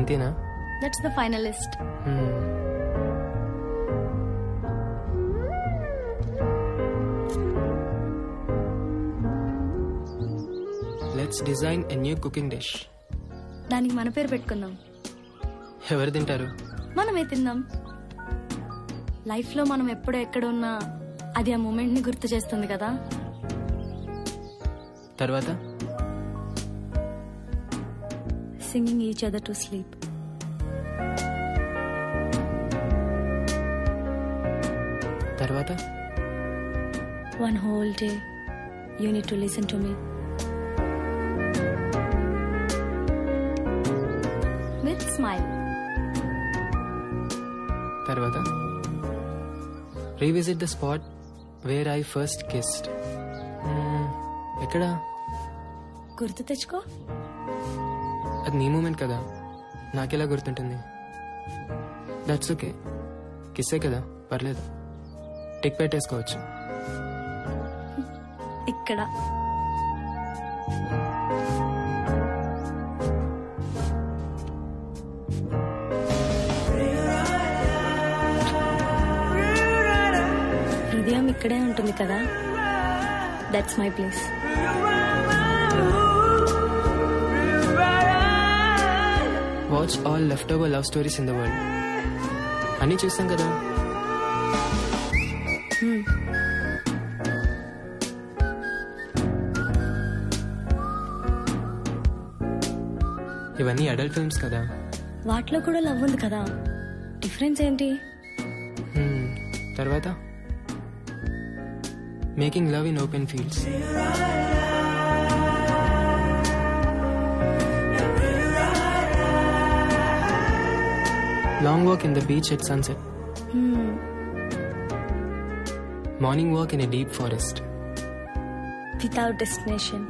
ఇంతేనా? That's the finalist. Let's design a new cooking dish. దానికి మన పేరు పెట్టుకుందాం. ఎవరు తింటారు? మనమే తిందాం. లైఫ్ లో మనం ఎప్పుడు ఎక్కడ ఉన్నా అది ఆ మూమెంట్ ని గుర్తు చేస్తుంది కదా. తర్వాత singing each other to sleep. తర్వాత one whole day you need to listen to me with smile. తర్వాత revisit the spot where I first kissed. ఎక్కడ? గుర్తు తెచ్చుకో. అది నీ మూమెంట్ కదా, నాకెలా గుర్తుంటుంది? దట్స్ ఓకే, కిస్సే కదా, పర్లేదు. టిక్ పెట్టేసుకోవచ్చు. ఇక్కడ హృదయం ఇక్కడే ఉంటుంది కదా. That's my place. Watch all left over love stories in the world. అన్నీ చూస్తాం కదా. ఇవన్నీ అడల్ట్ ఫిల్మ్స్ కదా. వాటిలో కూడా లవ్ ఉంది కదా, డిఫరెన్స్ ఏంటి? తర్వాత making love in open fields. Long walk in the beach at sunset. Morning walk in a deep forest. Without destination.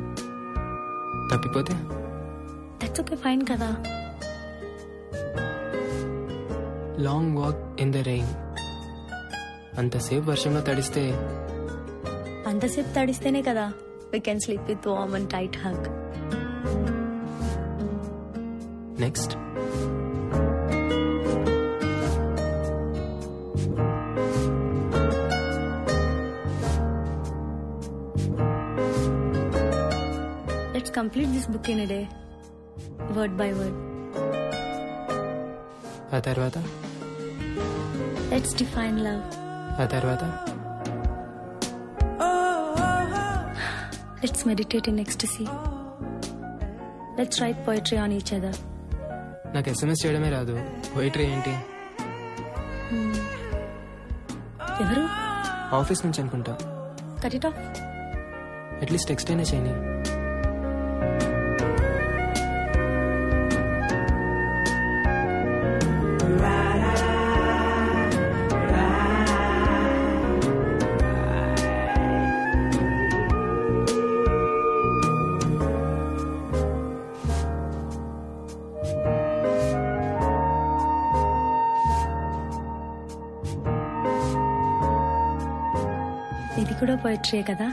తప్పిపోతే? That's okay, fine కదా. Long walk in the rain. అంతసేపు వర్షంలో తడిస్తే? అంతసేపు తడిస్తేనే కదా we can sleep with warm and tight hug. Next. Let's complete this book in a day, word by word. ఆ తర్వాత? Let's define love. ఆ తర్వాత? Let's meditate in ecstasy. Let's write poetry on each other. నాకు SMS చేయడమే రాదు, poetry ఏంటి? ఎవరు? Office నుంచి అనుకుంటా. Cut it off. At least text అయినా చేయని. ఇది కూడా పోయిటరీయే కదా.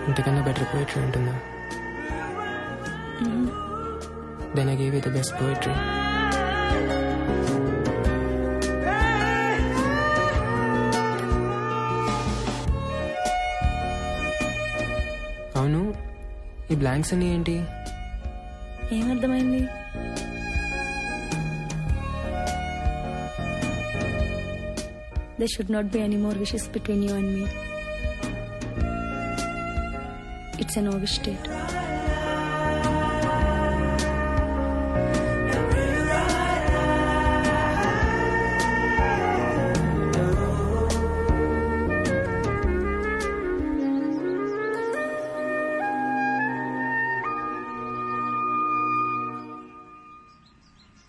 ఇంతకన్నా బెటర్ పోయిటరీ ఉంటుందా? Then I gave you the best poetry. అవును, ఈ బ్లాంక్స్ అన్ని ఏంటి? ఏమర్థమైంది? There should not be any more wishes between you and me. It's a no-wish state.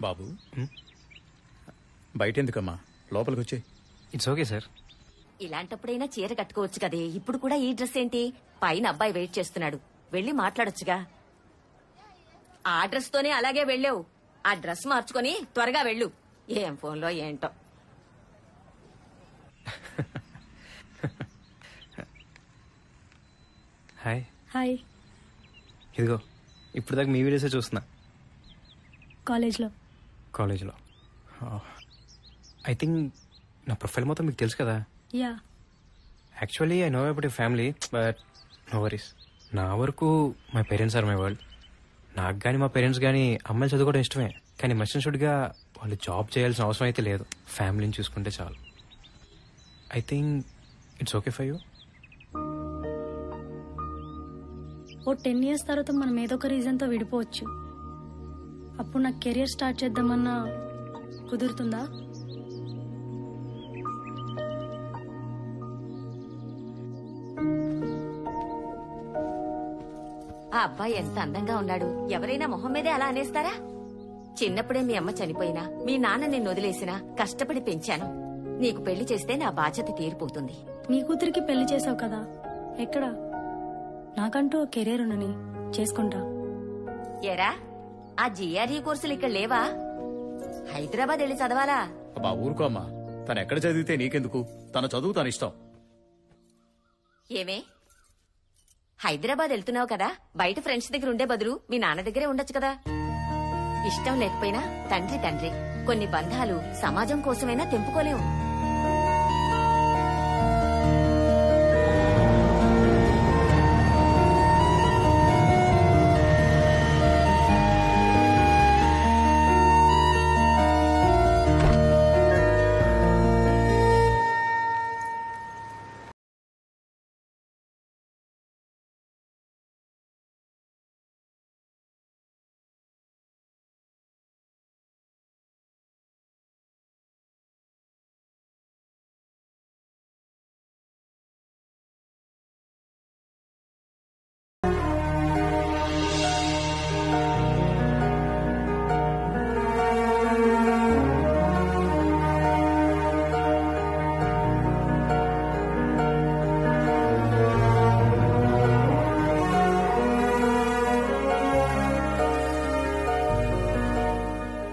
బాబు, బయట ఎందుకమ్మా, లోపలికి వచ్చాయి. It's okay sir. ఇలాంటప్పుడైనా చీర కట్టుకోవచ్చు కదే. ఇప్పుడు కూడా ఈ డ్రెస్ ఏంటి? పైన అబ్బాయి వెయిట్ చేస్తున్నాడు, వెళ్ళి మాట్లాడొచ్చుగా. ఆ డ్రెస్ తోనే అలాగే వెళ్ళావు. ఆ డ్రెస్ మార్చుకొని త్వరగా వెళ్ళు. ఏం ఫోన్లో ఏంటో. హాయ్. హాయ్. ఇదిగో ఇప్పుడు దాకా మీ వీడియోసే చూస్తున్నా. కాలేజ్లో ఐ థింక్ నా ప్రొఫైల్ మొత్తం మీకు తెలుసు కదా. Yeah. Actually I know about you family, but no worries. నా వరకు my parents are my world. నాకు కానీ మా పేరెంట్స్ కానీ అమ్మాయిలు చదువుకోవడం ఇష్టమే, కానీ మస్ట్ షుడ్గా వాళ్ళు జాబ్ చేయాల్సిన అవసరం అయితే లేదు. ఫ్యామిలీని చూసుకుంటే చాలు. I think it's okay for you. Oh 10 years తర్వాత మనం ఏదో ఒక రీజన్తో విడిపోవచ్చు. అప్పుడు నాకు కెరియర్ స్టార్ట్ చేద్దామన్నా కుదురుతుందా? ఆ అబ్బాయి ఎంత అందంగా ఉన్నాడు. ఎవరైనా మొహం మీదే అలా అనేస్తారా? చిన్నప్పుడే మీ అమ్మ చనిపోయినా, మీ నాన్న నిన్ను వదిలేసినా కష్టపడి పెంచాను. నీకు పెళ్లి చేస్తే నా బాధ్యత తీరిపోతుంది. నీ కూతురికి పెళ్లి చేసావు కదా, ఎక్కడ? నాకంటూ ఓ కెరీర్ ఉండని చేసుకుంటా. ఎరా, ఆ జిఆర్ఈ కోర్సులు ఇక్కడ లేవా? హైదరాబాద్ వెళ్ళి చదవాలా? అబ్బా ఊరుకో అమ్మా, తను ఎక్కడ చదివితే నీకెందుకు? తన చదువు తన ఇష్టం. ఏమే, హైదరాబాద్ వెళ్తున్నావు కదా, బయట ఫ్రెండ్స్ దగ్గర ఉండే బదులు మీ నాన్న దగ్గరే ఉండొచ్చు కదా. ఇష్టం లేకపోయినా తండ్రి. కొన్ని బంధాలు సమాజం కోసమైనా తెంపుకోలేవు.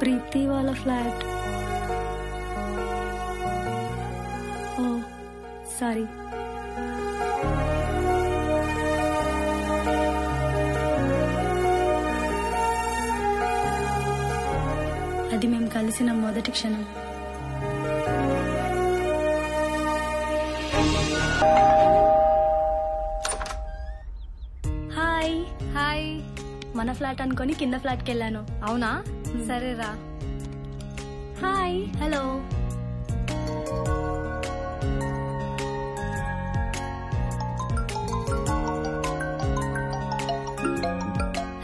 ప్రీతి వాళ్ళ ఫ్లాట్. ఓ సారీ. అది మేము కలిసిన మొదటి క్షణం. హాయ్. హాయ్. మన ఫ్లాట్ అనుకొని కింద ఫ్లాట్కి వెళ్ళాను. అవునా? సరేరా. హాయ్. హలో.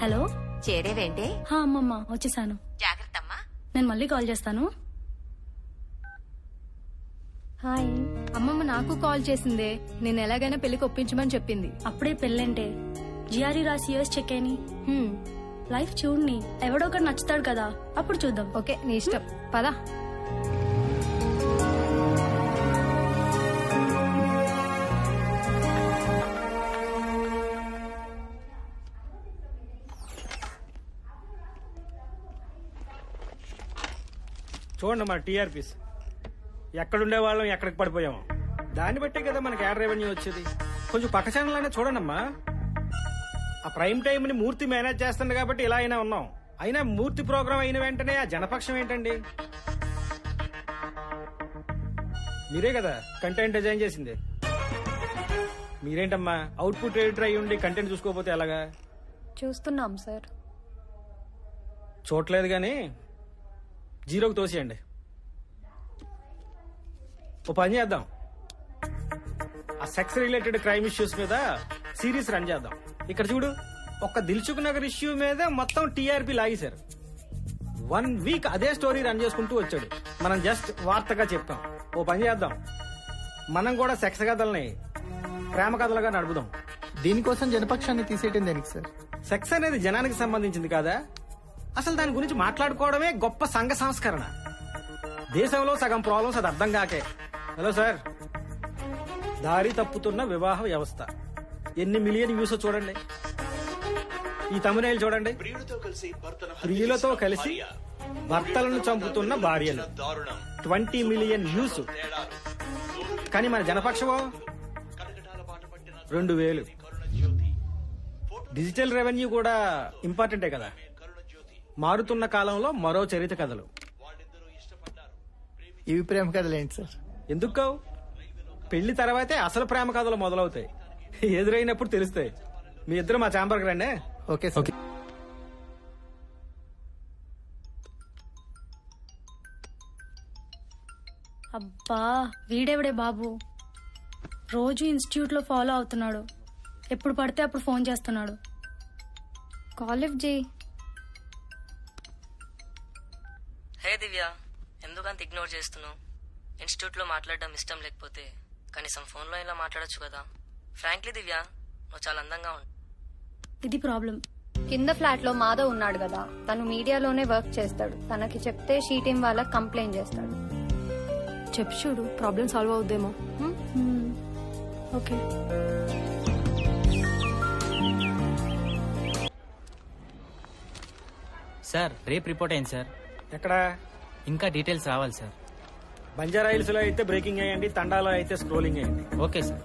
హలో. చేరేవేంటే? అమ్మమ్మ వచ్చేసాను. జాగ్రత్తమ్మా. నేను మళ్ళీ కాల్ చేస్తాను. హాయ్. అమ్మమ్మ నాకు కాల్ చేసిందే. నేను ఎలాగైనా పెళ్లికి ఒప్పించమని చెప్పింది. అప్పుడే పెళ్ళంటే జిఆర్ఈ రాసి యూఎస్ చెక్ అయిని లైఫ్ చూడని, ఎవడో ఒకటి నచ్చుతాడు కదా, అప్పుడు చూద్దాం. ఓకే, నీ ఇష్టం. పదా. చూడండి మా టీఆర్పీస్ ఎక్కడుండే వాళ్ళం ఎక్కడికి పడిపోయాము, దాన్ని బట్టే కదా మనకి యాడ్ రెవెన్యూ వచ్చేది. కొంచెం పక్క ఛానల్ అయినా చూడండమ్మా. ఆ ప్రైమ్ టైం ని మూర్తి మేనేజ్ చేస్తుంది కాబట్టి ఇలా అయినా ఉన్నాం. అయినా మూర్తి ప్రోగ్రామ్ అయిన వెంటనే ఆ జనపక్షం ఏంటండి? మీరే కదా కంటెంట్ డిజైన్ చేసింది. మీరేంటమ్మా అవుట్పుట్ ఎడిటర్ అయ్యి ఉండి కంటెంట్ చూసుకోకపోతే ఎలాగా? చూస్తున్నాం సార్. చూడలేదు గానీ జీరోకి తోసేయండి. ఓ పని చేద్దాం, ఆ సెక్స్ రిలేటెడ్ క్రైమ్ ఇష్యూస్ మీద సిరీస్ రన్ చేద్దాం. ఇక్కడ చూడు, ఒక్క దిల్సుఖ్ నగర్ ఇష్యూ మీద మొత్తం టీఆర్పీ లాగేశారు. 1 week అదే స్టోరీ రన్ చేసుకుంటూ వచ్చాడు. మనం జస్ట్ వార్తగా చెప్పాం. ఓ పని చేద్దాం, మనం కూడా సెక్స్ కథల్ని ప్రేమ కథలుగా నడుపుదాం. దీనికోసం జనపక్షాన్ని తీసేయటం దేనికి సార్? సెక్స్ అనేది జనానికి సంబంధించింది కాదా? అసలు దాని గురించి మాట్లాడుకోవడమే గొప్ప సంఘ సంస్కరణ. దేశంలో సగం ప్రాబ్లమ్స్ అది అర్థం కాకే. హలో సార్, దారి తప్పుతున్న వివాహ వ్యవస్థ. ఎన్ని మిలియన్ వ్యూస్ చూడండి. ఈ తమిళ చూడండి. ప్రియులతో కలిసి భర్తలను చంపుతున్న భార్యలు 20 మిలియన్ వ్యూస్. కానీ మన జనపక్షమో 2000. డిజిటల్ రెవెన్యూ కూడా ఇంపార్టెంటే కదా. మారుతున్న కాలంలో మరో చరిత్ర కథలు. ఇవి ప్రేమ కథలు ఏంటి సార్? ఎందుకు కావు? పెళ్లి తర్వాతే అసలు ప్రేమ కథలు మొదలవుతాయి. ఎదురైనప్పుడు తెలుస్తాయి. మీ ఇద్దరు మా ఛాంబర్కి రండి. Okay sir. అబ్బా వీడెవడే బాబు, రోజు ఇన్స్టిట్యూట్ లో ఫాలో అవుతున్నాడు. ఎప్పుడు పడితే అప్పుడు ఫోన్ చేస్తున్నాడు. కాల్ లిఫ్ట్ చేయి. హే దివ్య, ఎందుకంత ఇగ్నోర్ చేస్తున్నావు? ఇన్స్టిట్యూట్లో మాట్లాడడం ఇష్టం లేకపోతే కనీసం ఫోన్లో ఇలా మాట్లాడొచ్చు కదా. ఫ్రాంక్లీ దివ్య, నువ్వు చాలా అందంగా ఉంటావు. ఇది ప్రాబ్లం. కింద ఫ్లాట్ లో మాధవ్ ఉన్నాడు కదా, తను మీడియాలోనే వర్క్ చేస్తాడు. తనకి చెప్తే షీ టీం వాళ్ళకి కంప్లైంట్ చేస్తాడు. చెప్పు చూడు, ప్రాబ్లం సాల్వ్ అవుద్దేమో. ఓకే. సార్ రేపు రిపోర్ట్ అయింది సార్. ఎక్కడ? ఇంకా డీటెయిల్స్ రావాలి సార్. బంజారా హిల్స్ లో అయితే బ్రేకింగ్ అయ్యండి, తండాలో అయితే స్క్రోలింగ్ అయ్యండి. Okay sir.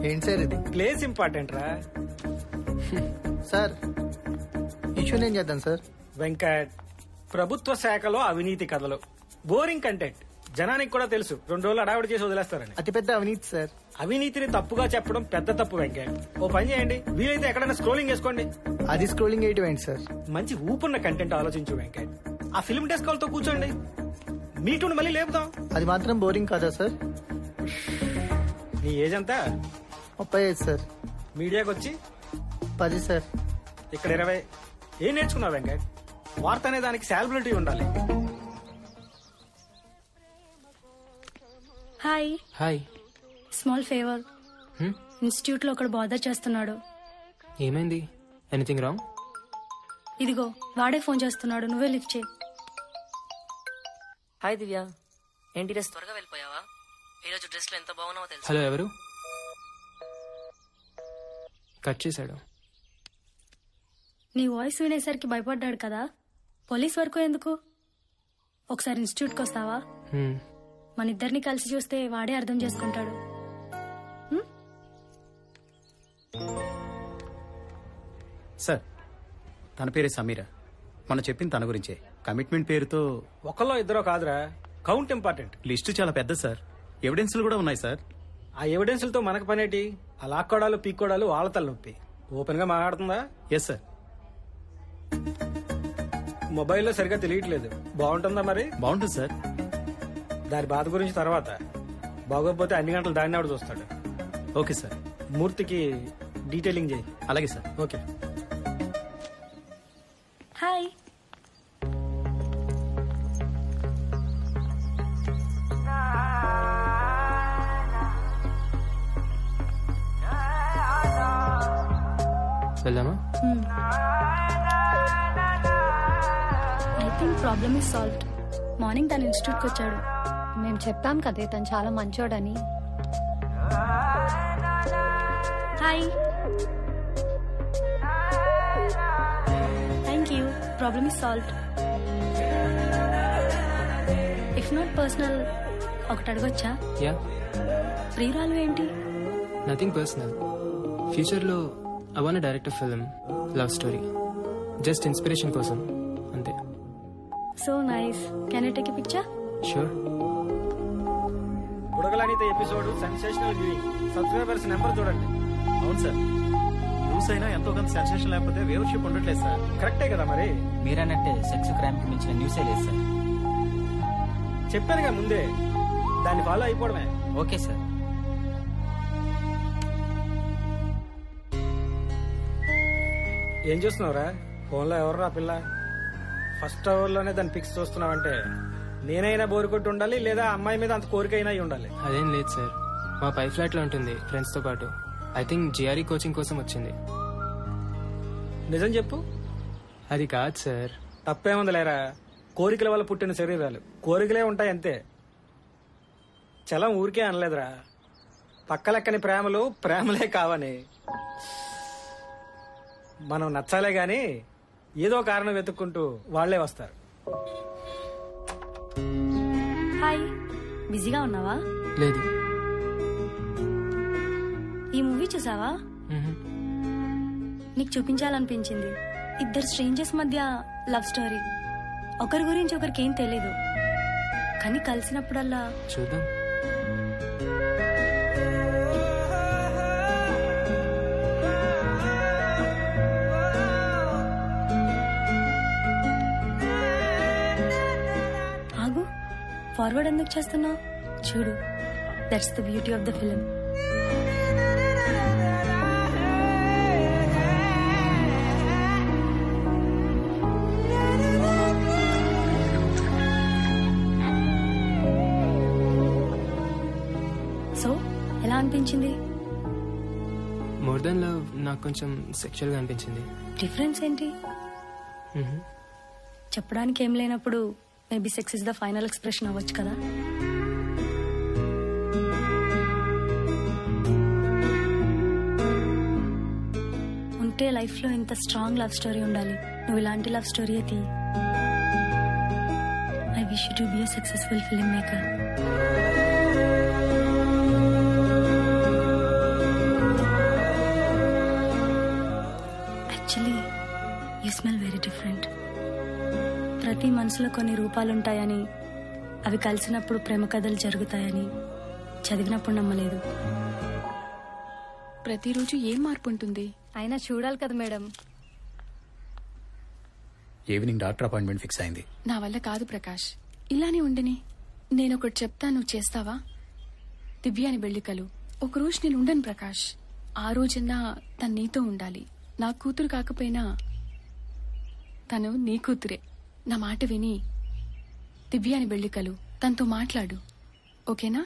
ఏంటి సార్ ఇది? ప్లేస్ ఇంపార్టెంట్ రా సార్. ఇష్యూ నేను చేద్దాం సార్. వెంకట్, ప్రభుత్వ శాఖలో అవినీతి కథలు, బోరింగ్ కంటెంట్. జనానికి కూడా తెలుసు 2 రోజులు అడావిడి చేసి వదిలేస్తారని. అతిపెద్ద అవినీతి సార్. అవినీతిని తప్పుగా చెప్పడం పెద్ద తప్పు వెంకట్. ఓ పని చేయండి, వీలైతే ఎక్కడైనా స్క్రోలింగ్ చేసుకోండి. అది స్క్రోలింగ్ వేయటం ఏంటి సార్? మంచి ఊపున్న కంటెంట్ ఆలోచించు వెంకట్. ఆ ఫిల్మ్ డెస్క్ వాళ్ళతో కూర్చోండి, మీటూని మళ్ళీ లేపుదాం. అది మాత్రం బోరింగ్ కాదా సార్? నీ ఏజ్ అంతా? 35 సార్. మీడియాకి వచ్చి 10 సార్. ఇక్కడ 20. ఏం నేర్చుకున్నావు వెంకట్? వార్త అనే దానికి సాలబిలిటీ ఉండాలి. Hi. Hi. Small favour. Institute లో ఒకడు బాధ చేస్తున్నాడు. ఏమైంది? Anything wrong? ఇదిగో వాడే ఫోన్ చేస్తున్నాడు, నువ్వే లిఫ్ట్ చేయి. హాయ్ దివ్య, ఏంటి డ్రెస్ త్వరగా వెళ్ళిపోయావా? ఈరోజు డ్రెస్ లో ఎంత బాగున్నావో తెలుసు. హలో, ఎవరు? కట్ చేశాడు. నీ వాయిస్ వినేసరికి భయపడ్డాడు కదా. పోలీస్ వరకు ఎందుకు? ఒకసారి ఇన్స్టిట్యూట్కి వస్తావా? మన ఇద్దరిని కలిసి చూస్తే వాడే అర్థం చేసుకుంటాడు. సార్, తన పేరే సమీర. మనం చెప్పింది తన గురించే. కమిట్మెంట్ పేరుతో ఒకళ్ళో ఇద్దరో కాదురా, కౌంట్ ఇంపార్టెంట్. లిస్టు చాలా పెద్ద సార్. ఎవిడెన్స్లు కూడా ఉన్నాయి సార్. ఆ ఎవిడెన్స్లతో మనకు పనేటి? ఆ లాక్కోడాలు పీక్కోడాలు వాళ్ళ తలనొప్పి. ఓపెన్ గా మాట్లాడుతుందా? Yes sir. మొబైల్లో సరిగా తెలియట్లేదు. బాగుంటుందా మరి? బాగుంటుంది సార్. దాని బాధ గురించి తర్వాత. బాగోకపోతే అన్ని గంటలు దాన్ని ఆవిడ చూస్తాడు. Okay sir. మూర్తికి డీటెయిలింగ్ చేయి. అలాగే సార్. ఓకే. హాయ్. వెళ్దామా? I think problem is solved. Morning తన ఇన్స్టిట్యూట్కి వచ్చాడు. మేము చెప్పాం కదే తను చాలా మంచోడని. Hi. Thank you. Problem is solved. If not personal, ఒకటి అడగొచ్చా? యా. ప్రియురాలు ఏంటి? Nothing personal. ఫ్యూచర్లో I want direct film, love story. Just inspiration కోసం అంతే. So nice. Can you take a picture? Sure. బుడగలనిత episode sensational viewing. Subscribers number చూడండి. అవును సార్. న్యూస్ అయినా ఎంతో కొంత సెన్సేషన్ లేకపోతే వ్యూవర్షిప్ ఉండట్లేదు సార్. కరెక్టే కదా మరి. మీరన్నట్టే సెక్స్ క్రైమ్ కి మించిన న్యూసే లేదు సార్. చెప్పానుగా ముందే, దాన్ని ఫాలో అయిపోవడమే. Okay sir. ఏం చూస్తున్నావురా? ఫోన్లో ఎవర్రా పిల్ల? ఫస్ట్ అవర్ లోనే దాన్ని పిక్స్ చూస్తున్నావంటే నేనైనా బోరు కొట్టి ఉండాలి, లేదా అమ్మాయి మీద అంత కోరిక అయినా ఉండాలి. అదేం లేదు సార్, మా పై ఫ్లాట్ లో ఉంటుంది ఫ్రెండ్స్ తో పాటు. ఐ థింక్ జిఆర్ఈ కోచింగ్ కోసం వచ్చింది. నిజం చెప్పు. అది కాదు సార్. తప్పేముంది లేరా, కోరికల వల్ల పుట్టిన శరీరాలు కోరికలే ఉంటాయి అంతే. చలం ఊరికే అనలేదురా. పక్కలెక్కని ప్రేమలు ప్రేమలే కావని. మనం నచ్చాలే గాని ఏదో కారణం వెతుక్కుంటూ వాళ్లే వస్తారు. హాయ్, బిజీగా ఉన్నావా? లేదు. ఈ మూవీ చూసావా? నీకు చూపించాలనిపించింది. ఇద్దరు స్ట్రేంజర్స్ మధ్య లవ్ స్టోరీ. ఒకరి గురించి ఒకరికి ఏం తెలీదు, కానీ కలిసినప్పుడల్లా చూద్దాం. ఆగు, ఫార్వర్డ్ ఎందుకు చేస్తున్నావు? చూడు, that's the beauty of the film. So ఎలా అనిపించింది? మోర్ దెన్ లవ్ నాకు కొంచెం సెక్షువల్ గా అనిపించింది. డిఫరెన్స్ ఏంటి? చెప్పడానికి ఏం లేనప్పుడు maybe sex is the final expression అవ్వచ్చు కదా. ఉంటే లైఫ్ లో ఇంత స్ట్రాంగ్ లవ్ స్టోరీ ఉండాలి. నువ్వు ఇలాంటి లవ్ స్టోరీ అయితే I wish you to be a successful film maker. Actually you smell very different. ప్రతి మనసులో కొన్ని రూపాలుంటాయని, అవి కలిసినప్పుడు ప్రేమ కథలు జరుగుతాయని చదివినప్పుడు నమ్మలేదు. ప్రతిరోజు ఏం మార్పు ఉంటుంది? అయినా చూడాలి కదా madam. Evening doctor appointment fix అయింది. నా వల్ల కాదు ప్రకాష్, ఇలానే ఉండని. నేను ఒకటి చెప్తా, నువ్వు చేస్తావా? దివ్యాని బెళ్ళికలు. ఒక రోజు నేను ఉండను ప్రకాష్. ఆ రోజన్నా తను నీతో ఉండాలి. నా కూతురు కాకపోయినా తను నీ కూతురే. నా మాట విని దివ్యాని బెళ్ళికలు, తనతో మాట్లాడు, ఓకేనా?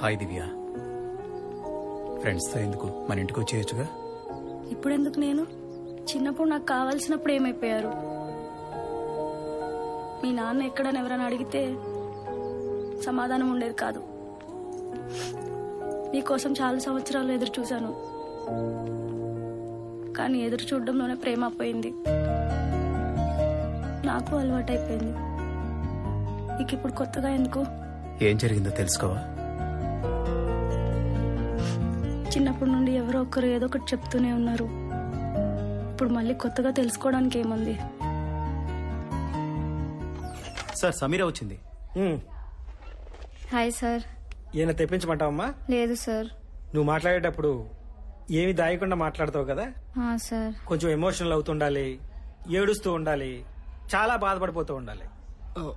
హాయ్ దివ్య. ఫ్రెండ్స్తో ఎందుకు, మన ఇంటికి వచ్చేయచ్చుగా. ఇప్పుడెందుకు? నేను చిన్నప్పుడు నాకు కావాల్సినప్పుడు ఏమైపోయారు? మీ నాన్న ఎక్కడని ఎవరైనా అడిగితే సమాధానం ఉండేది కాదు. నీకోసం చాలా సంవత్సరాలు ఎదురు చూశాను, కానీ ఎదురు చూడడంలోనే ప్రేమ పోయింది. నాకు అలవాటైపోయింది. నీకు ఇప్పుడు కొత్తగా ఎందుకు? ఏం జరిగిందో తెలుసుకోవా? చిన్నప్పటి నుండి ఎవరో ఒకరు ఏదో ఒకటి చెప్తూనే ఉన్నారు. ఇప్పుడు మళ్ళీ కొత్తగా తెలుసుకోవడానికి ఏముంది? సార్, సమీరా వచ్చింది. Hi sir. ఈయన తెప్పించమంటావమ్మా? లేదు సార్. నువ్వు మాట్లాడేటప్పుడు ఏమి దాయకుండా మాట్లాడతావు కదా. సార్, కొంచెం ఎమోషనల్ అవుతుండాలి, ఏడుస్తూ ఉండాలి, చాలా బాధపడిపోతూ ఉండాలి.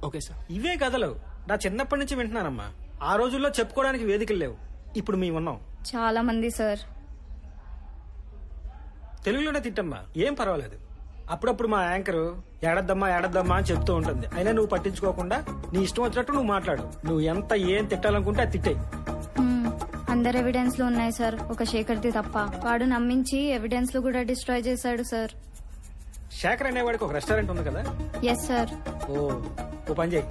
Okay sir. ఇవే కథలు నా చిన్నప్పటి నుంచి వింటున్నానమ్మా. ఆ రోజుల్లో చెప్పుకోవడానికి వేదికలు లేవు, ఇప్పుడు మేము ఉన్నాం. చాలా మంది సార్. తెలుగులోనే తిట్టమ్మా, ఏం పర్వాలేదు. అప్పుడప్పుడు మా యాంకర్ ఏడద్దమ్మా ఏడద్దమ్మా అని చెప్తూ ఉంటుంది. అయినా నువ్వు పట్టించుకోకుండా నీ ఇష్టం వచ్చినట్టు నువ్వు మాట్లాడు. నువ్వు ఎంత ఏం తిట్టాలనుకుంటే అది తిట్టాయి. అందరు ఎవిడెన్స్ లో ఉన్నాయి సార్, ఒక శేఖర్ది తప్ప. వాడు నమ్మించి ఎవిడెన్స్ లో కూడా డిస్ట్రాయ్ చేశాడు సార్. శేఖర్ అనేవాడికి ఒక రెస్టారెంట్ ఉంది కదా. Yes sir. ఓ పని చేయి,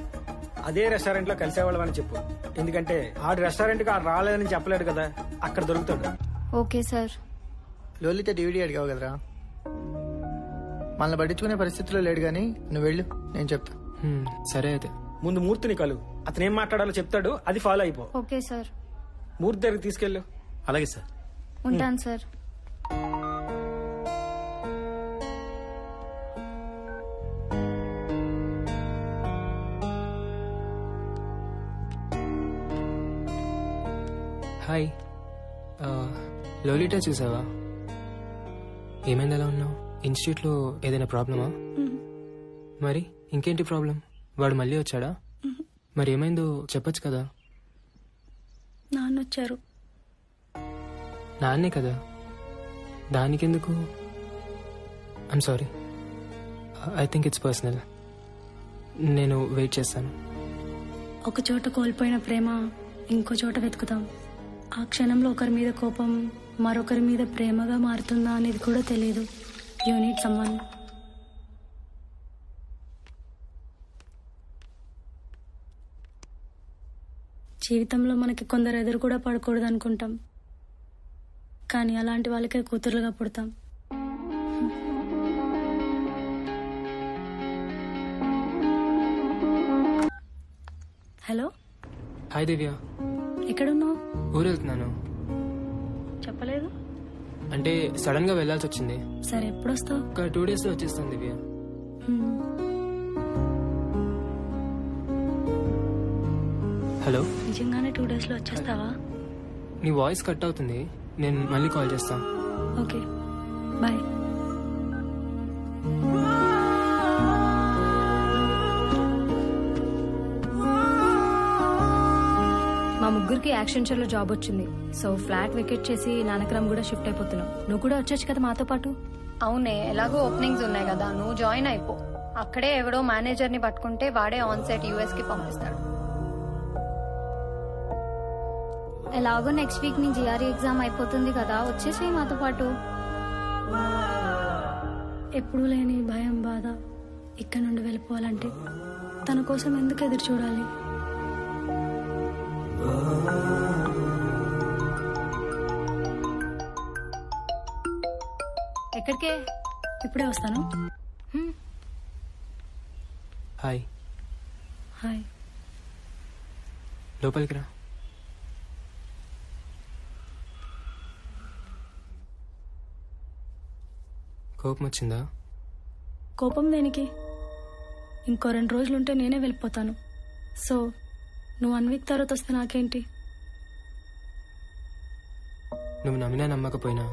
అదే రెస్టారెంట్ లో కలిసేవాళ్ళమని చెప్పు. ఎందుకంటే ఆడు రెస్టారెంట్ కి ఆడు రాలేదని చెప్పలేడు కదా, అక్కడ దొరుకుతాడు. Okay sir. లోలిత డివిడీ అడిగావు కదరా, మనల్ని పట్టించుకునే పరిస్థితిలో లేడు గానీ నువ్వు వెళ్ళు, నేను చెప్తా. సరే అయితే. ముందు మూర్తిని కలు, అతను ఏం మాట్లాడాలో చెప్తాడు, అది ఫాలో అయిపో. Okay sir. మూర్తి దగ్గరికి తీసుకెళ్ళు. అలాగే సార్. ఉంటాను సార్. హాయ్. లోలిటా చూసావా? ఏమైంది, ఎలా ఉన్నావు? ఇన్స్టిట్యూట్లో ఏదైనా ప్రాబ్లమా? మరి ఇంకేంటి ప్రాబ్లం? వాడు మళ్ళీ వచ్చాడా? మరి ఏమైందో చెప్పొచ్చు కదా. నాన్న వచ్చారు. నాన్నే కదా, దానికెందుకు? I'm sorry, I think it's personal. నేను వెయిట్ చేస్తాను. ఒక చోట కోల్పోయిన ప్రేమ ఇంకో చోట వెతుకుతాం. ఆ క్షణంలో ఒకరి మీద కోపం మరొకరి మీద ప్రేమగా మారుతుందా అనేది కూడా తెలియదు. You need someone. జీవితంలో మనకి కొందరు ఎదురు కూడా పడకూడదు అనుకుంటాం, కానీ అలాంటి వాళ్ళకే కూతురులుగా పుడతాం. హలో, హాయ్ దివ్య. ఎక్కడున్నావు? ఊరు వెళ్తున్నాను. చెప్పలేదు. అంటే సడన్ గా వెళ్లాల్సి వచ్చింది. సరే, ఎప్పుడు వస్తావు? ఒక 2 days లో వచ్చేస్తాను దివ్య. హలో, నిజంగానే 2 days లో వచ్చేస్తావా? నీ వాయిస్ కట్ అవుతుంది, నేను మళ్ళీ కాల్ చేస్తాను. Okay, bye. మా ముగ్గురికి యాక్షన్ షోలో జాబ్ వచ్చింది. సో ఫ్లాట్ వెకేట్ చేసి నానక్రమ్ కూడా షిఫ్ట్ అయిపోతున్నాం. నువ్వు కూడా వచ్చొచ్చు కదా మాతో పాటు. అవునే, ఎలాగో ఓపెనింగ్స్ ఉన్నాయి కదా, నువ్వు జాయిన్ అయిపో. అక్కడే ఎవడో మేనేజర్ ని పట్టుకుంటే వాడే ఆన్ సైట్ యూఎస్ కి పంపిస్తాడు. ఎలాగో నెక్స్ట్ వీక్ నీ జిఆర్ఈ ఎగ్జామ్ అయిపోతుంది కదా, వచ్చేసి మాతో పాటు. ఎప్పుడూ లేని భయం, బాధ ఇక్కడ నుండి వెళ్ళిపోవాలంటే తన కోసం ఎందుకు ఎదురు చూడాలి? ఎక్కడికే? ఇప్పుడే వస్తాను. హాయ్. హాయ్. లోపలికి రా. కోపం వచ్చిందా? కోపం దేనికి? ఇంకో 2 రోజులుంటే నేనే వెళ్ళిపోతాను. సో నువ్వు 1 week తర్వాత వస్తే నాకేంటి? నువ్వు నమ్మినా నమ్మకపోయినా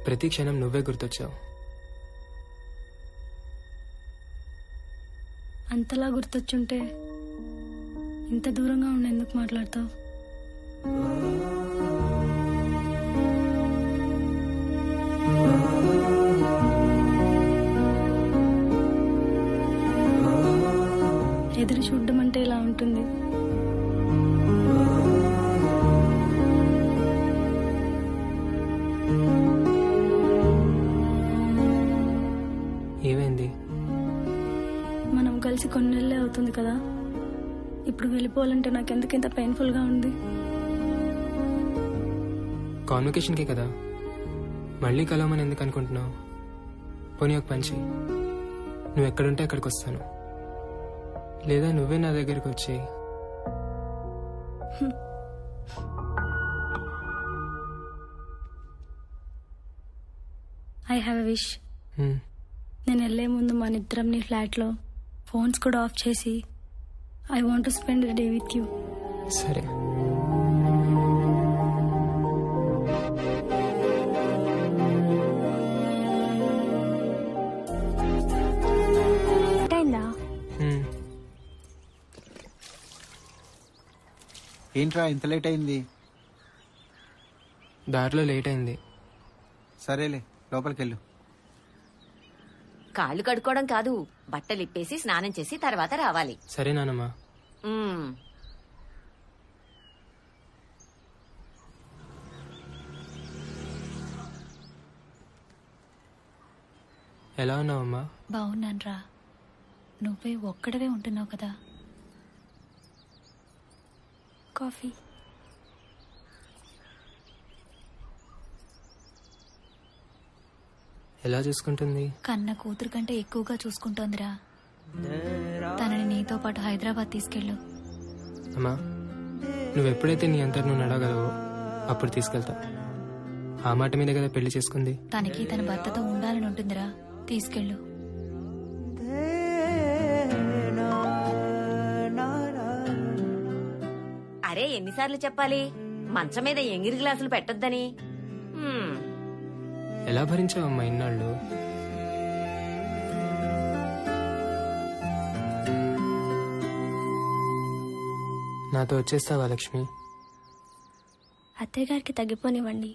ప్రతి క్షణం నువ్వే గుర్తొచ్చావు. అంతలా గుర్తొచ్చుంటే ఇంత దూరంగా ఉండి ఎందుకు మాట్లాడతావు? ఎదురు చూడడం అంటే ఇలా ఉంటుంది. ఏమైంది? మనం కలిసి కొన్ని నెలలే అవుతుంది కదా, ఇప్పుడు వెళ్ళిపోవాలంటే నాకెందుకు ఇంత పెయిన్ఫుల్గా ఉంది? కాన్వకేషన్కే కదా, మళ్ళీ కలవమని ఎందుకు అనుకుంటున్నావు? పోనీ ఒక పని చెయ్యి, నువ్వు ఎక్కడుంటే అక్కడికి వస్తాను, లేదా నువ్వే నా దగ్గరికి వచ్చి. I have a wish. నేను వెళ్ళే ముందు మన ఇద్దరం నీ ఫ్లాట్లో ఫోన్స్ కూడా ఆఫ్ చేసి I want to spend the day with you. సరే. ఏంట్రా ఇంత లేట్ అయింది? దారిలో లేట్ అయింది. సరేలే, లోపలికెళ్ళు. కాళ్ళు కడుక్కోవడం కాదు, బట్టలు ఇప్పేసి స్నానం చేసి తర్వాత రావాలి. సరే నానమ్మా. ఎలా ఉన్నావమ్మా? బాగున్నాన్రా. నువ్వే ఒక్కడవే ఉంటున్నావు కదా. కాఫీ. ఎలా చూసుకుంటుంది? కన్న కూతురు కంటే ఎక్కువగా చూసుకుంటోందిరా. తనని నీతో పాటు హైదరాబాద్ తీసుకెళ్ళు. అమ్మా, నువ్వెప్పుడైతే నీ అంతటి నువ్వు నడగలవో అప్పుడు తీసుకెళ్తా. ఆ మాట మీద కదా పెళ్లి చేసుకుంది. తనకి తన భర్తతో ఉండాలని ఉంటుందిరా, తీసుకెళ్ళు. అరే, ఎన్నిసార్లు చెప్పాలి మంచం మీద ఎంగిరి గ్లాసులు పెట్టొద్దని? ఎలా భరించావమ్మా ఇన్నాళ్ళు? నాతో వచ్చేస్తావా లక్ష్మి? అత్తయ్య గారికి తగ్గిపోనివ్వండి,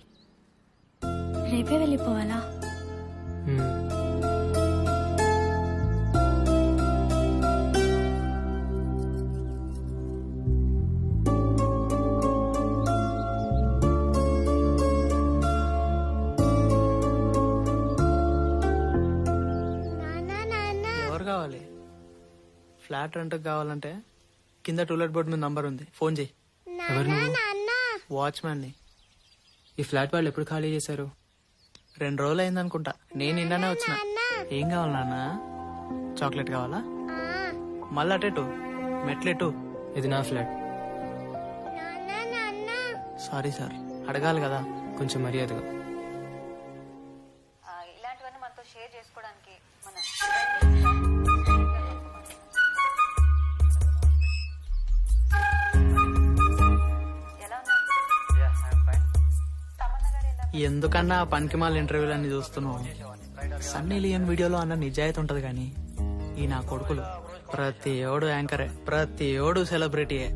రేపే వెళ్ళిపోవాలా? ఫ్లాట్ రెంట్ కావాలంటే కింద టూలెట్ బోర్డు మీద నంబర్ ఉంది, ఫోన్ చేయి. ఎవరు నువ్వు? వాచ్మ్యాన్ ని. ఈ ఫ్లాట్ వాళ్ళు ఎప్పుడు ఖాళీ చేశారు? 2 రోజులు అయిందనుకుంటా. నేను నిన్ననే వచ్చిన. ఏం కావాలి నాన్న? చాక్లెట్ కావాలా? మళ్ళీ అటెటు మెట్లెటు. ఇది నా ఫ్లాట్. సారీ సార్, అడగాలి కదా. కొంచెం మర్యాదగా. ఇలాంటివన్నీ మనతో షేర్ చేసుకోవడానికి మన ఎందుకన్నా పనికిమాల ఇంటర్వ్యూలు అన్ని చూస్తున్నావు? సన్నీ లియన్ వీడియోలో అన్న నిజాయితీ ఉంటది కానీ ఈ నా కొడుకులు ప్రతి ఓడు యాంకరే, ప్రతి ఓడు సెలబ్రిటీయే.